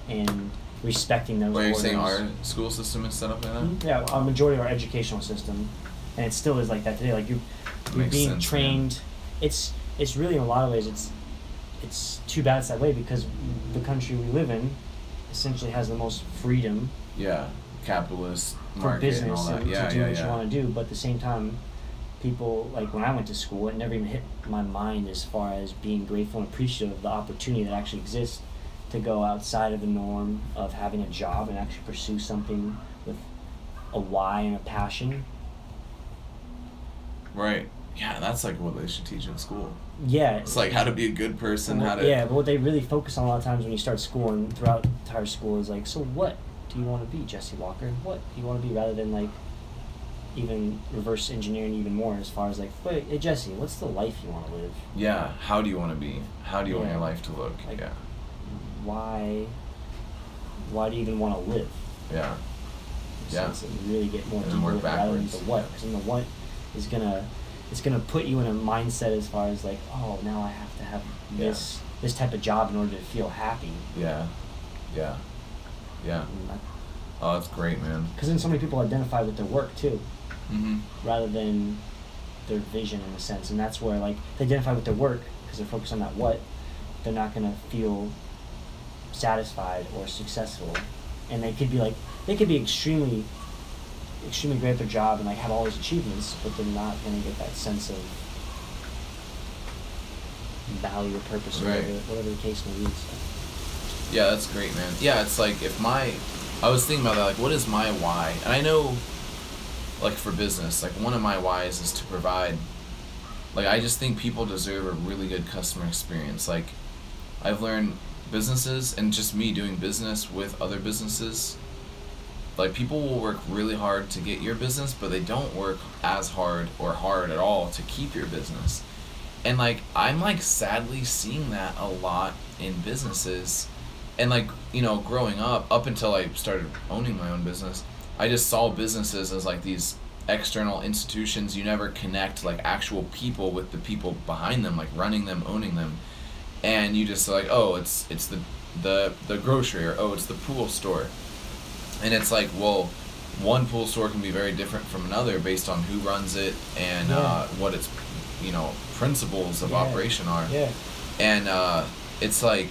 and respecting those orders. You're saying our school system is set up like that? Yeah, a majority of our educational system, and it still is like that today. Like you're being sense, trained. Man. It's really in a lot of ways it's too bad it's that way because the country we live in essentially has the most freedom. Yeah, capitalist for market business and all that. To do what you want to do, but at the same time, people like when I went to school, it never even hit my mind as far as being grateful and appreciative of the opportunity that actually exists to go outside of the norm of having a job and actually pursue something with a why and a passion. Right. Yeah, that's like what they should teach in school. Yeah. It's like how to be a good person, how to... Yeah, but what they really focus on a lot of times when you start school and throughout the entire school is like, so what do you want to be, Jesse Walker? What do you want to be, rather than like even reverse engineering even more as far as like, wait, hey Jesse, what's the life you want to live? Yeah, how do you want to be? How do you want your life to look? Like, why do you even want to live? Yeah. So you really get more deeper rather than the what. Because in the what is it's gonna put you in a mindset as far as like, oh, now I have to have this type of job in order to feel happy. Yeah. Oh, that's great, man. Because then so many people identify with their work too, rather than their vision in a sense, and that's where like they identify with their work because they're focused on that what. They're not gonna feel satisfied or successful, and they could be extremely great at their job and like have all these achievements, but they're not going to get that sense of value or purpose or whatever the case may be. So. Yeah, that's great, man. Yeah, it's like I was thinking about that, like what is my why? And I know like for business, like one of my whys is to provide, like I just think people deserve a really good customer experience. Like I've learned businesses and just me doing business with other businesses, like people will work really hard to get your business, but they don't work as hard or hard at all to keep your business. And like I'm like sadly seeing that a lot in businesses. And like, you know, growing up until I started owning my own business, I just saw businesses as like these external institutions. You never connect like actual people with the people behind them, like running them, owning them. And you just like, oh, it's the grocery, or oh, it's the pool store. And it's like, well, one pool store can be very different from another based on who runs it and what its, you know, principles of operation are. Yeah. And it's like,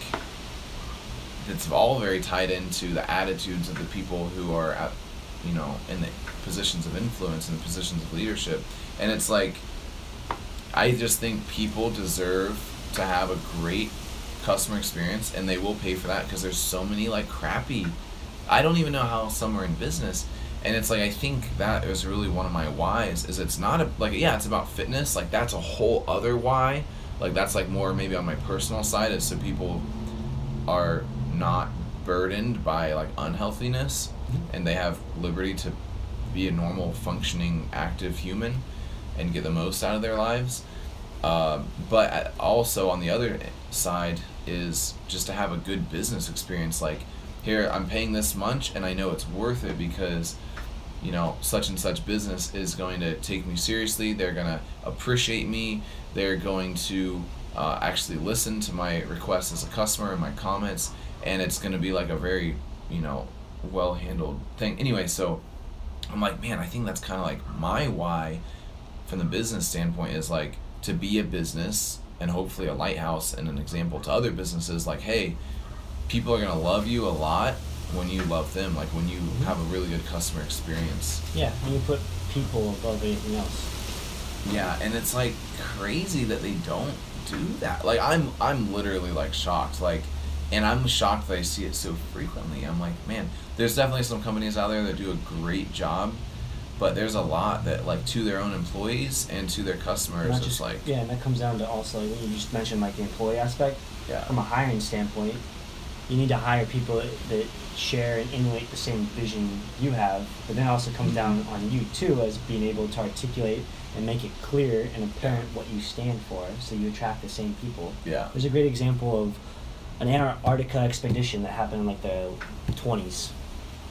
it's all very tied into the attitudes of the people who are at, you know, in the positions of influence and the positions of leadership. And it's like, I just think people deserve to have a great customer experience, and they will pay for that because there's so many like crappy. I don't even know how some are in business, and it's like I think that is really one of my whys. Is it's not it's about fitness. Like that's a whole other why. Like that's like more maybe on my personal side. Is so people are not burdened by like unhealthiness, and they have liberty to be a normal, functioning, active human, and get the most out of their lives. But also on the other side is just to have a good business experience. Like here, I'm paying this much, and I know it's worth it because, you know, such and such business is going to take me seriously. They're gonna appreciate me. They're going to actually listen to my requests as a customer and my comments, and it's gonna be like a very, you know, well handled thing. Anyway, so I'm like, man, I think that's kind of like my why from the business standpoint is like to be a business and hopefully a lighthouse and an example to other businesses. Like, hey, people are gonna love you a lot when you love them, like when you have a really good customer experience. Yeah, when you put people above anything else. Yeah, and it's like crazy that they don't do that. Like I'm literally like shocked, like, and I'm shocked that I see it so frequently. I'm like, man, there's definitely some companies out there that do a great job, but there's a lot that like to their own employees and to their customers, it's like, yeah, and that comes down to also like, you just mentioned like the employee aspect. Yeah. From a hiring standpoint, you need to hire people that share and emulate the same vision you have, but then it also comes down on you too as being able to articulate and make it clear and apparent what you stand for, so you attract the same people. Yeah. There's a great example of an Antarctica expedition that happened in like the 20s,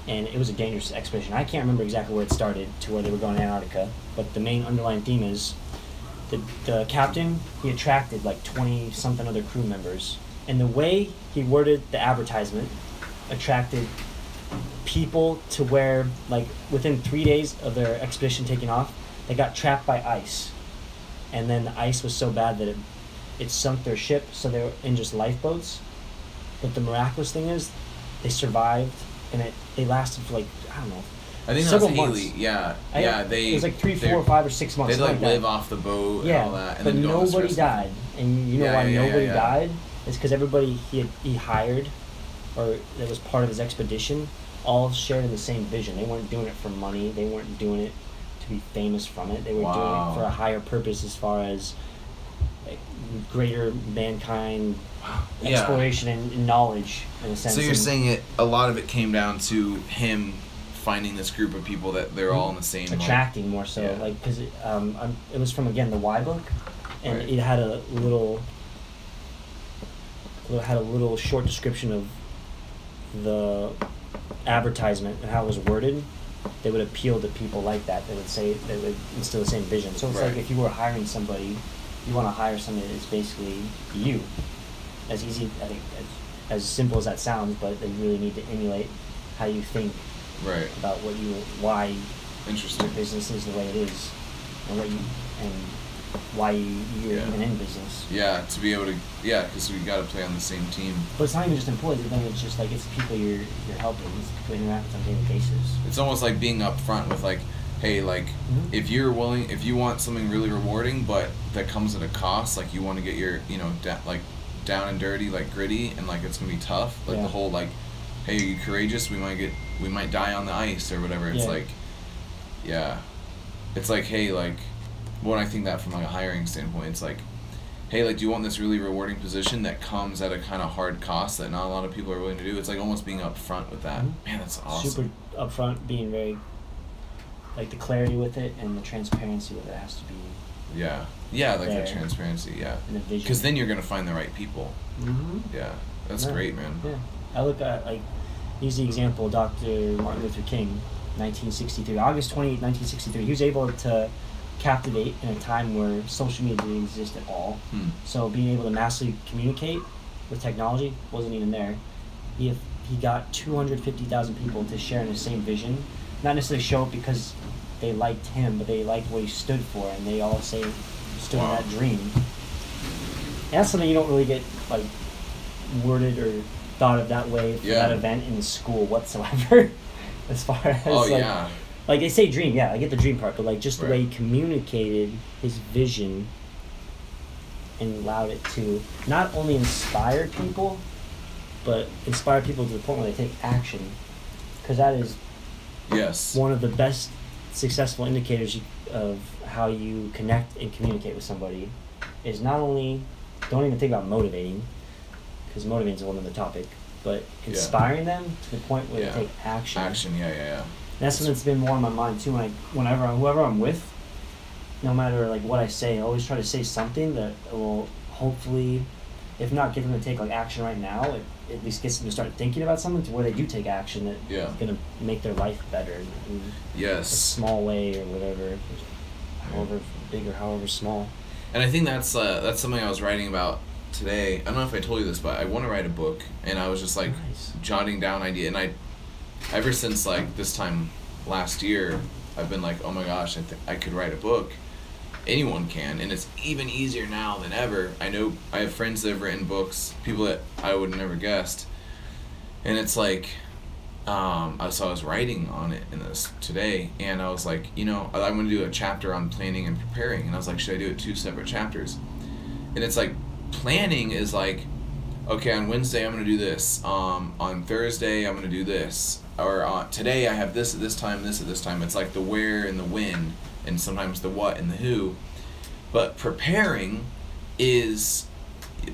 and it was a dangerous expedition. I can't remember exactly where it started to where they were going to Antarctica, but the main underlying theme is the captain, he attracted like 20 something other crew members, and the way he worded the advertisement attracted people to where like within 3 days of their expedition taking off, they got trapped by ice, and then the ice was so bad that it sunk their ship, so they were in just lifeboats. But the miraculous thing is they survived, and they lasted for like, I don't know, I think several that was Haley. months. Yeah, it was like 3, 4, 5 or 6 months. They'd like that. live off the boat and all that, and but then go on this nobody rescue. died, and you know why nobody died? It's because everybody he hired, or that was part of his expedition, all shared in the same vision. They weren't doing it for money. They weren't doing it to be famous from it. They were doing it for a higher purpose, as far as like, greater mankind exploration and knowledge, in a sense. So you're saying a lot of it came down to him finding this group of people that they're all in the same attracting more so, like, because it was from, again, the Y book, and it had a little short description of the advertisement and how it was worded. They would appeal to people like that. They would instill the same vision. So it's like if you were hiring somebody, you want to hire somebody that's basically you. As easy, I think, as simple as that sounds, but they really need to emulate how you think about why your business is the way it is, and why you're even in business. Yeah, to be able to, because we got to play on the same team. But it's not even just employees. I think it's just like it's people you're helping. It's people you interact with on a daily basis. It's almost like being upfront with like, hey, like if you want something really rewarding, but that comes at a cost, like you want to get your, down and dirty, like gritty, and like it's gonna be tough. Like the whole like, hey, are you courageous? We might die on the ice or whatever. It's like, it's like, hey, like, when I think that from like a hiring standpoint, it's like, hey, like, do you want this really rewarding position that comes at a kind of hard cost that not a lot of people are willing to do? It's like almost being upfront with that. Man, that's awesome. Super upfront, being very, like, the clarity with it and the transparency with it has to be. Yeah, like the transparency, and the vision. Because then you're gonna find the right people. Yeah, that's great, man. Yeah, I look at, like, use the example of Dr. Martin Luther King, 1963, August 28, 1963. He was able to captivate in a time where social media didn't exist at all. So being able to massively communicate with technology wasn't even there. He got 250,000 people to share in the same vision, not necessarily show up because they liked him, but they liked what he stood for, and they all stood in that dream. And that's something you don't really get like worded or thought of that way for that event in school whatsoever. As far as like they say dream, I get the dream part, but like just the way he communicated his vision and allowed it to not only inspire people, but inspire people to the point where they take action, because that is one of the best successful indicators of how you connect and communicate with somebody. Is not only, don't even think about motivating, because motivating is a whole other topic, but inspiring them to the point where they take action. And that's something that's been more on my mind too. Whoever I'm with, no matter like what I say, I always try to say something that will hopefully, if not get them to take like action right now, it at least gets them to start thinking about something to where they do take action that is going to make their life better in a small way or whatever, however big or however small. And I think that's something I was writing about today. I don't know if I told you this, but I want to write a book, and I was just like jotting down ideas. And ever since like this time last year, I've been like, oh my gosh, I could write a book. Anyone can, and it's even easier now than ever. I know I have friends that have written books, people that I would have never guessed, and it's like, I was writing on it in this today, and I was like, I'm going to do a chapter on planning and preparing, and I was like, should I do it 2 separate chapters? And it's like, planning is like, okay, on Wednesday I'm going to do this, on Thursday I'm going to do this, or today I have this at this time, this at this time. It's like the where and the when, and sometimes the what and the who. But preparing is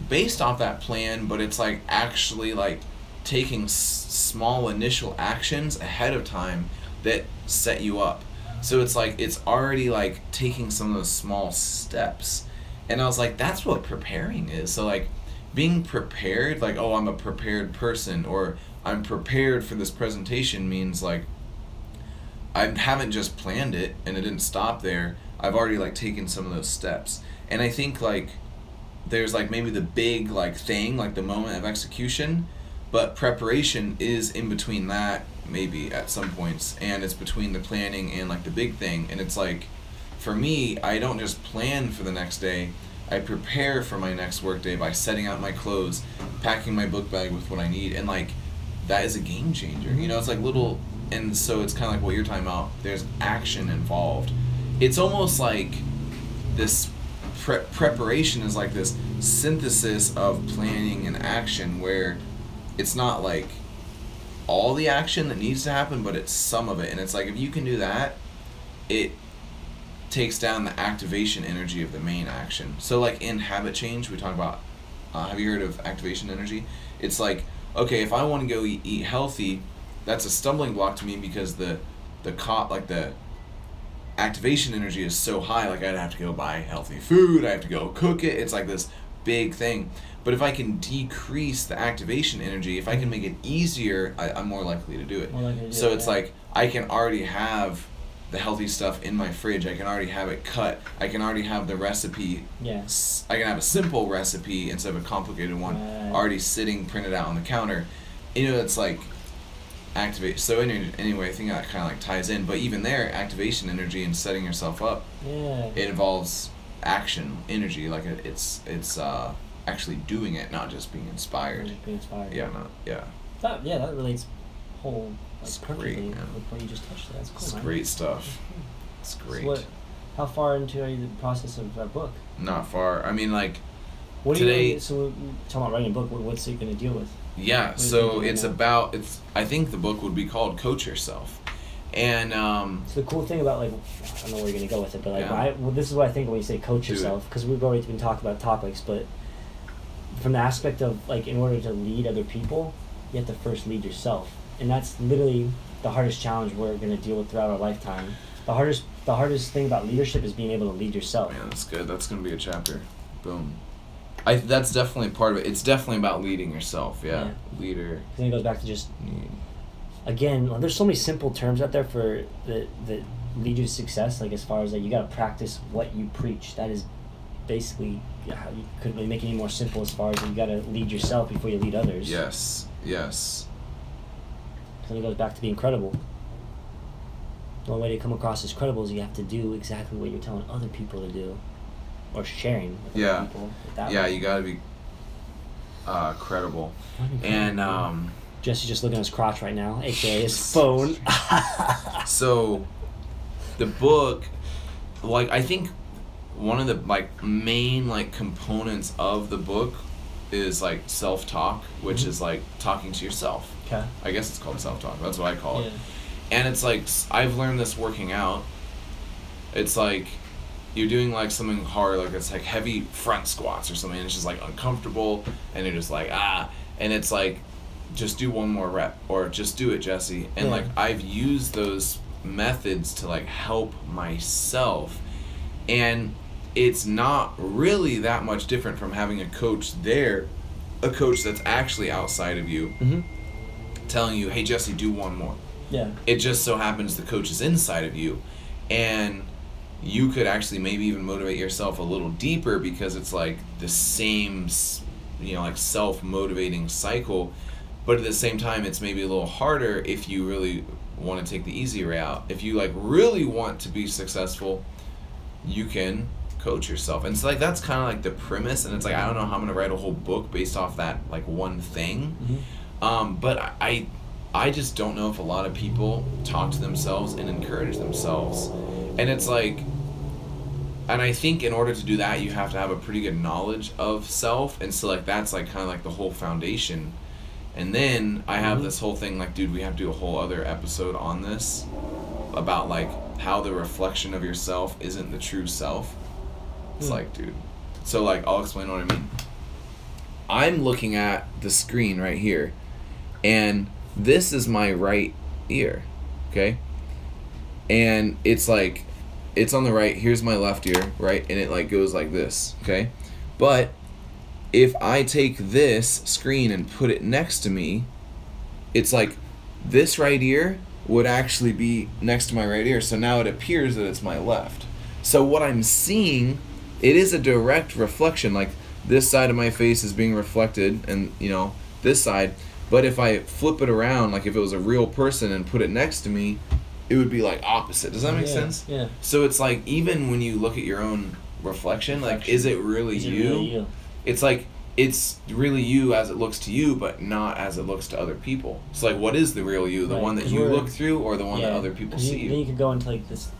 based off that plan, but it's like actually like taking small initial actions ahead of time that set you up. So it's like it's already like taking some of those small steps. And I was like, that's what preparing is. So like being prepared, like, oh, I'm a prepared person, or I'm prepared for this presentation, means like I haven't just planned it and it didn't stop there. I've already like taken some of those steps. And I think like there's like maybe the big like thing, like the moment of execution, but preparation is in between that maybe at some points, and it's between the planning and like the big thing. And it's like, for me, I don't just plan for the next day, I prepare for my next work day by setting out my clothes, packing my book bag with what I need, and like that is a game changer. It's like little. And so it's kind of like what you're talking about. There's action involved. It's almost like this preparation is like this synthesis of planning and action, where it's not like all the action that needs to happen, but it's some of it. And it's like if you can do that, it takes down the activation energy of the main action. So like in habit change, we talk about, have you heard of activation energy? It's like, okay, if I want to go eat healthy, that's a stumbling block to me because the activation energy is so high. Like I'd have to go buy healthy food, I have to go cook it. It's like this big thing. But if I can decrease the activation energy, if I can make it easier, I'm more likely to do it. So it's like I can already have the healthy stuff in my fridge. I can already have it cut. I can already have the recipe. Yes. I can have a simple recipe instead of a complicated one already sitting printed out on the counter. It's like activate. So anyway, I think that kind of like ties in. But even there, activation energy and setting yourself up, it involves action energy. Like it's actually doing it, not just being inspired. That relates whole. That's great, man. With what you just touched. That's cool. It's man. Great stuff. It's great. So how far into are you the process of that book? Not far. I mean, like what today. So we're talking about writing a book. What's it going to deal with? Yeah. So it's about. I think the book would be called "Coach Yourself," and. So the cool thing about like, I don't know where you're going to go with it, but like, this is what I think when you say coach yourself, because we've already been talking about topics, but from the aspect of like, in order to lead other people, you have to first lead yourself. And that's literally the hardest challenge we're going to deal with throughout our lifetime. The hardest thing about leadership is being able to lead yourself. Man, that's good. That's going to be a chapter. Boom. That's definitely part of it. It's definitely about leading yourself. Yeah. Leader. Then it goes back to just, again, there's so many simple terms out there for that lead you to success. Like as far as like you got to practice what you preach. That is basically how you couldn't really make it any more simple as far as you got to lead yourself before you lead others. Yes. Then it goes back to being credible. The only way to come across as credible is you have to do exactly what you're telling other people to do, or sharing with other people. You got to be credible. And Jesse's just looking at his crotch right now, aka his phone. So, the book, like I think one of the like main like components of the book is like self-talk, which is like talking to yourself. Okay. I guess it's called self-talk. That's what I call it. Yeah. And it's like, I've learned this working out. It's like you're doing like something hard, like it's like heavy front squats or something, and it's just like uncomfortable, and you're just like, and it's like, just do one more rep, or just do it, Jesse. And like, I've used those methods to like help myself, and it's not really that much different from having a coach there, a coach that's actually outside of you, telling you, hey Jesse, do one more. Yeah. It just so happens the coach is inside of you, and you could actually maybe even motivate yourself a little deeper, because it's like the same, you know, like self-motivating cycle, but at the same time it's maybe a little harder if you really want to take the easy route. If you like really want to be successful, you can coach yourself. And so like that's kind of like the premise, and it's like I don't know how I'm gonna write a whole book based off that like one thing. But I just don't know if a lot of people talk to themselves and encourage themselves. And it's like, and I think in order to do that, you have to have a pretty good knowledge of self. And so like that's like kind of like the whole foundation. And then I have this whole thing like, dude, we have to do a whole other episode on this about like how the reflection of yourself isn't the true self. It's like, dude. So like, I'll explain what I mean. I'm looking at the screen right here, and this is my right ear, okay? And it's like, it's on the right, here's my left ear, right? And it like goes like this, okay? But if I take this screen and put it next to me, it's like this right ear would actually be next to my right ear, so now it appears that it's my left. So what I'm seeing, it is a direct reflection, like this side of my face is being reflected, and you know, this side. But if I flip it around, like if it was a real person and put it next to me, it would be like opposite. Does that make sense? Yeah. So it's like, even when you look at your own reflection, like, is it really you? It's like, it's really you as it looks to you, but not as it looks to other people. So like, what is the real you? The one that you look through, or the one that other people see you? Then you could go into like this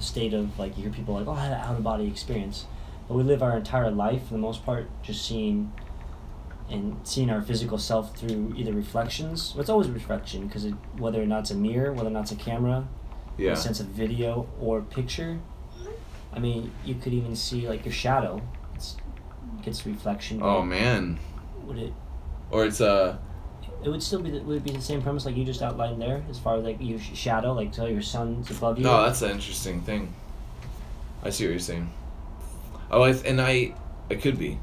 state of like, you hear people like, oh, I had an out-of-body experience. But we live our entire life, for the most part, just seeing our physical self through either reflections. Well, it's always a reflection, because whether or not it's a mirror, whether or not it's a camera, in a sense of video or picture. I mean, you could even see like your shadow. Gets reflection. Oh man. Would it? Or it's It would still be. Would it be the same premise like you just outlined there, as far as like your shadow, like tell your sun's above you? No, that's an interesting thing. I see what you're saying. Oh, it could be.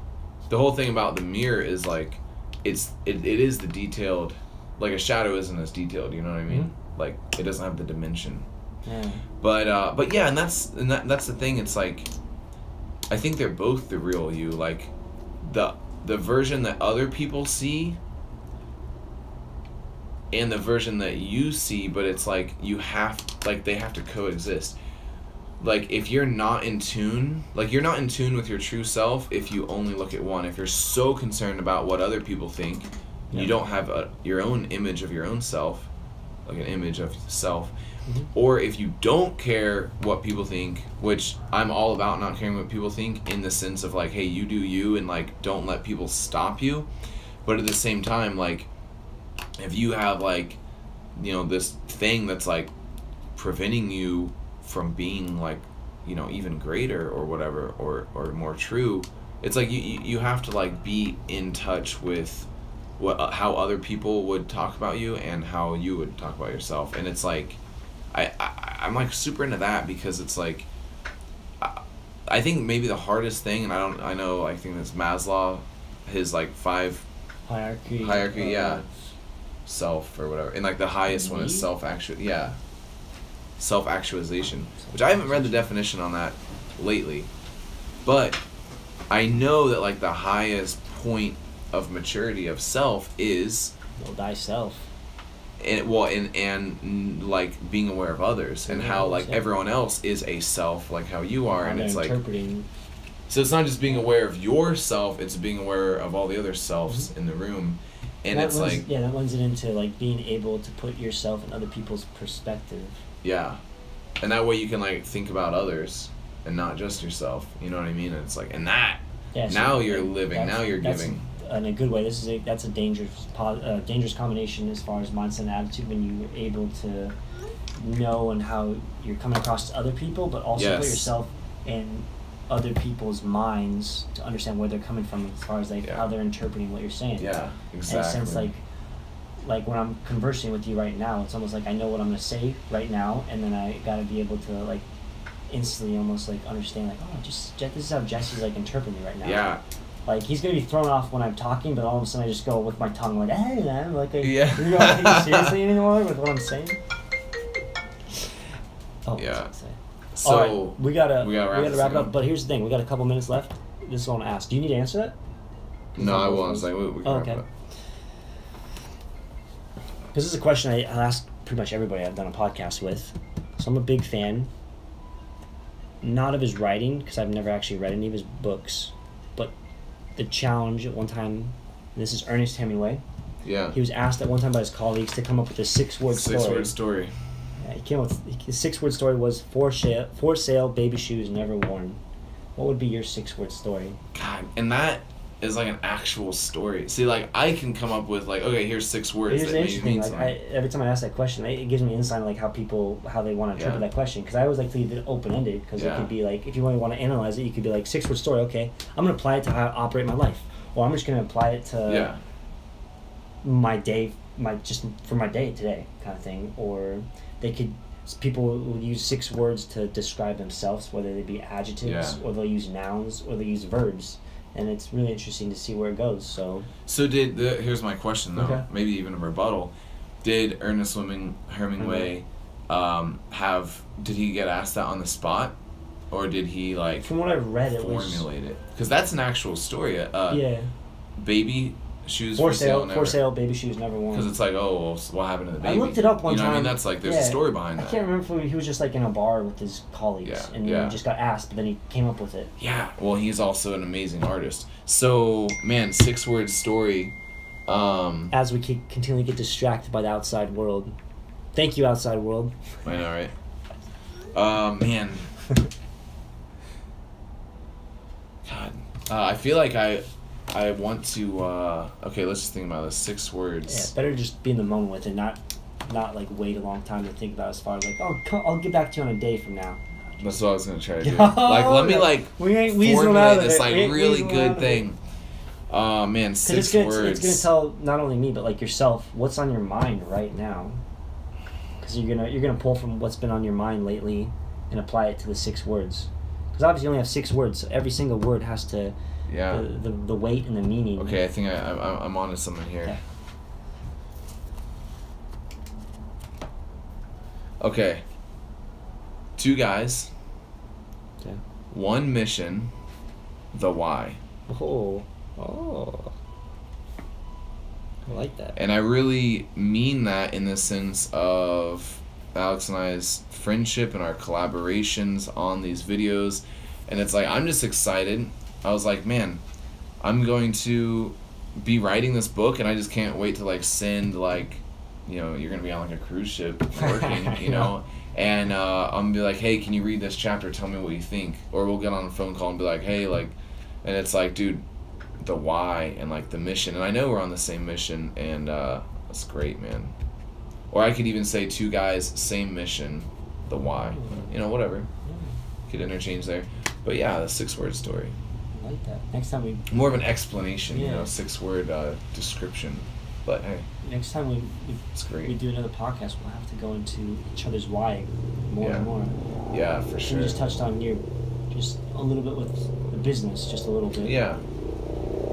The whole thing about the mirror is like, it is the detailed, like a shadow isn't as detailed. You know what I mean? Like it doesn't have the dimension. Yeah. But yeah, and that's the thing. It's like, I think they're both the real you. Like the version that other people see and the version that you see, but it's like they have to coexist. Like if you're not in tune, with your true self if you only look at one. If you're so concerned about what other people think, you don't have your own image of your own self, like an image of self. Or if you don't care what people think, which I'm all about not caring what people think, in the sense of like, hey, you do you, and like don't let people stop you. But at the same time, like if you have like, you know, this thing that's like preventing you from being like, you know, even greater or whatever, or more true, it's like you have to like be in touch with how other people would talk about you and how you would talk about yourself. And it's like, I'm like super into that, because it's like, I think maybe the hardest thing, and I think that's Maslow, his like 5 hierarchy, self or whatever, and like the highest one is self-actualization, which I haven't read the definition on that lately, but I know that like the highest point of maturity of self is thyself. And like being aware of others, and how like everyone else is a self, like how you are, and it's like, so it's not just being aware of yourself, it's being aware of all the other selves in the room. And that lends it into like being able to put yourself in other people's perspective. Yeah, and that way you can like think about others, and not just yourself. You know what I mean? And it's like, and that, Yeah, so now you're living, now you're giving. In a good way, that's a dangerous combination as far as mindset and attitude, when you're able to know and how you're coming across to other people, but also put yourself in other people's minds to understand where they're coming from as far as like how they're interpreting what you're saying. Yeah, exactly. In a sense, like when I'm conversing with you right now, it's almost like I know what I'm gonna say right now, and then I gotta be able to like instantly almost like understand like, oh, just this is how Jesse's like interpreting me right now. Yeah. Like, he's going to be thrown off when I'm talking, but all of a sudden I just go with my tongue like, hey, man, like, yeah. You don't take me seriously anymore with what I'm saying? Oh, yeah. So, all right, we gotta wrap it up, but here's the thing. We got a couple minutes left. This is what I want to ask. Do you need to answer that? No, I won't. Like, we can wrap it up. This is a question I ask pretty much everybody I've done a podcast with. So I'm a big fan, not of his writing, because I've never actually read any of his books, but the challenge at one time, and this is Ernest Hemingway. Yeah. He was asked at one time by his colleagues to come up with a 6-word story. 6-word story. Yeah, he came up with, his 6-word story was for sale, baby shoes never worn. What would be your 6-word story? God, and that is like an actual story. See, like, I can come up with like, okay, here's 6 words that maybe mean something. Every time I ask that question, it gives me insight on like how they want to interpret that question. Because I always like to leave it open-ended, because it could be like, if you really want to analyze it, you could be like, 6-word story, okay, I'm going to apply it to how I operate my life. Or I'm just going to apply it to my day, for my day today kind of thing. Or people will use 6 words to describe themselves, whether they be adjectives, or they'll use nouns, or they'll use verbs. And it's really interesting to see where it goes. So here's my question though, maybe even a rebuttal. Did Ernest Hemingway did he get asked that on the spot, or did he like from what I've read formulate it? Because that's an actual story. Baby shoes for sale, baby shoes never worn. Because it's like, oh, well, what happened to the baby? I looked it up one time. You know what I mean? That's like, there's a story behind that. I can't remember if he was just like in a bar with his colleagues, and he just got asked, but then he came up with it. Yeah, well, he's also an amazing artist. So, man, 6-word story. As we continually get distracted by the outside world. Thank you, outside world. I know, right? Man. God. I feel like I want to, okay, let's just think about this. 6 words. Yeah, better just be in the moment with it, not like wait a long time to think about as far as like, oh, I'll get back to you on a day from now. That's what I was going to try to do. Like, let me like formulate this like really good thing. Oh, man, 6 words. It's going to tell not only me, but like yourself, what's on your mind right now. Because you're gonna pull from what's been on your mind lately and apply it to the 6 words. Because obviously you only have 6 words, so every single word has to... The weight and the meaning. Okay, I think I'm onto something here. Okay. 2 guys. Okay. 1 mission. The why. Oh. I like that. And I really mean that in the sense of Alex and I's friendship and our collaborations on these videos. And it's like, I'm just excited. I was like, man, I'm going to be writing this book, and I just can't wait to like send like, you know, you're gonna be on like a cruise ship working, you know, and I'm gonna be like, hey, can you read this chapter? Tell me what you think. Or we'll get on a phone call and be like, hey, like, and it's like, dude, the why and like the mission, and I know we're on the same mission, and that's great, man. Or I could even say 2 guys, same mission, the why, you know, whatever. Could interchange there, but yeah, the 6-word story. I like that. Next time more of an explanation, you know, 6-word description. But hey, next time it's great. we do another podcast, we'll have to go into each other's why more and more. Yeah, for sure. We just touched on just a little bit with the business, just a little bit. Yeah.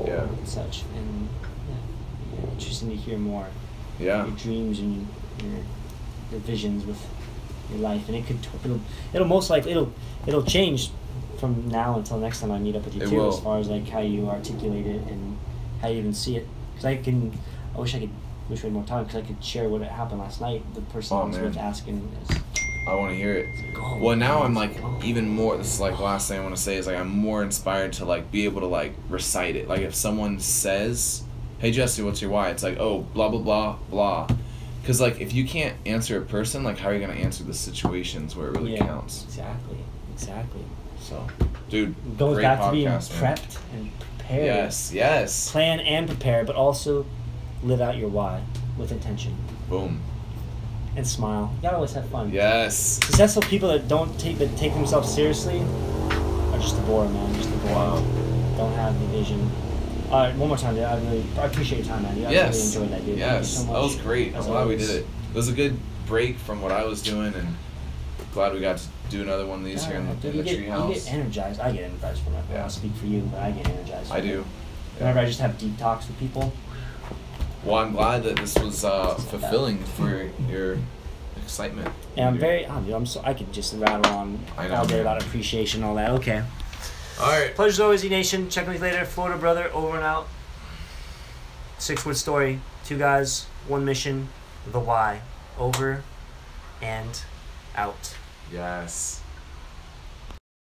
And such, and interesting to hear more. Yeah. Your dreams and your visions with your life, and it'll most likely it'll change from now until next time I meet up with you too, as far as like how you articulate it and how you even see it. Because I wish we had more time, because I could share what happened last night. The person I was with asking is, I want to hear it. Well, now I'm like even more. This is like the last thing I want to say is like I'm more inspired to like be able to like recite it. Like if someone says, "Hey Jesse, what's your why?" It's like, oh, blah blah blah blah. Because like if you can't answer a person, like how are you gonna answer the situations where it really counts? Exactly. So, dude, goes great back to podcast, being man. prepped and prepared. Yes. Plan and prepare, but also live out your why with intention. Boom. And smile. You gotta always have fun. Yes. Successful people that take themselves seriously are just a bore, man. Just a bore. Wow. Don't have the vision. All right, one more time, dude. I appreciate your time, man. I really enjoyed that, dude. Yes. Thank you so much. That was great. I'm glad we did it. It was a good break from what I was doing, and glad we got to do another one of these here in the treehouse. You get energized. I get energized from it. I don't speak for you, but I get energized. I do. Whenever I just have deep talks with people. Well, I'm glad that this was fulfilling for your excitement. And I'm very, I could just rattle on all day about appreciation and all that. Okay. All right. Pleasure as always, E-Nation. Check me later. Florida Brother, over and out. 6-word story. 2 guys, 1 mission. The why. Over and out. Yes.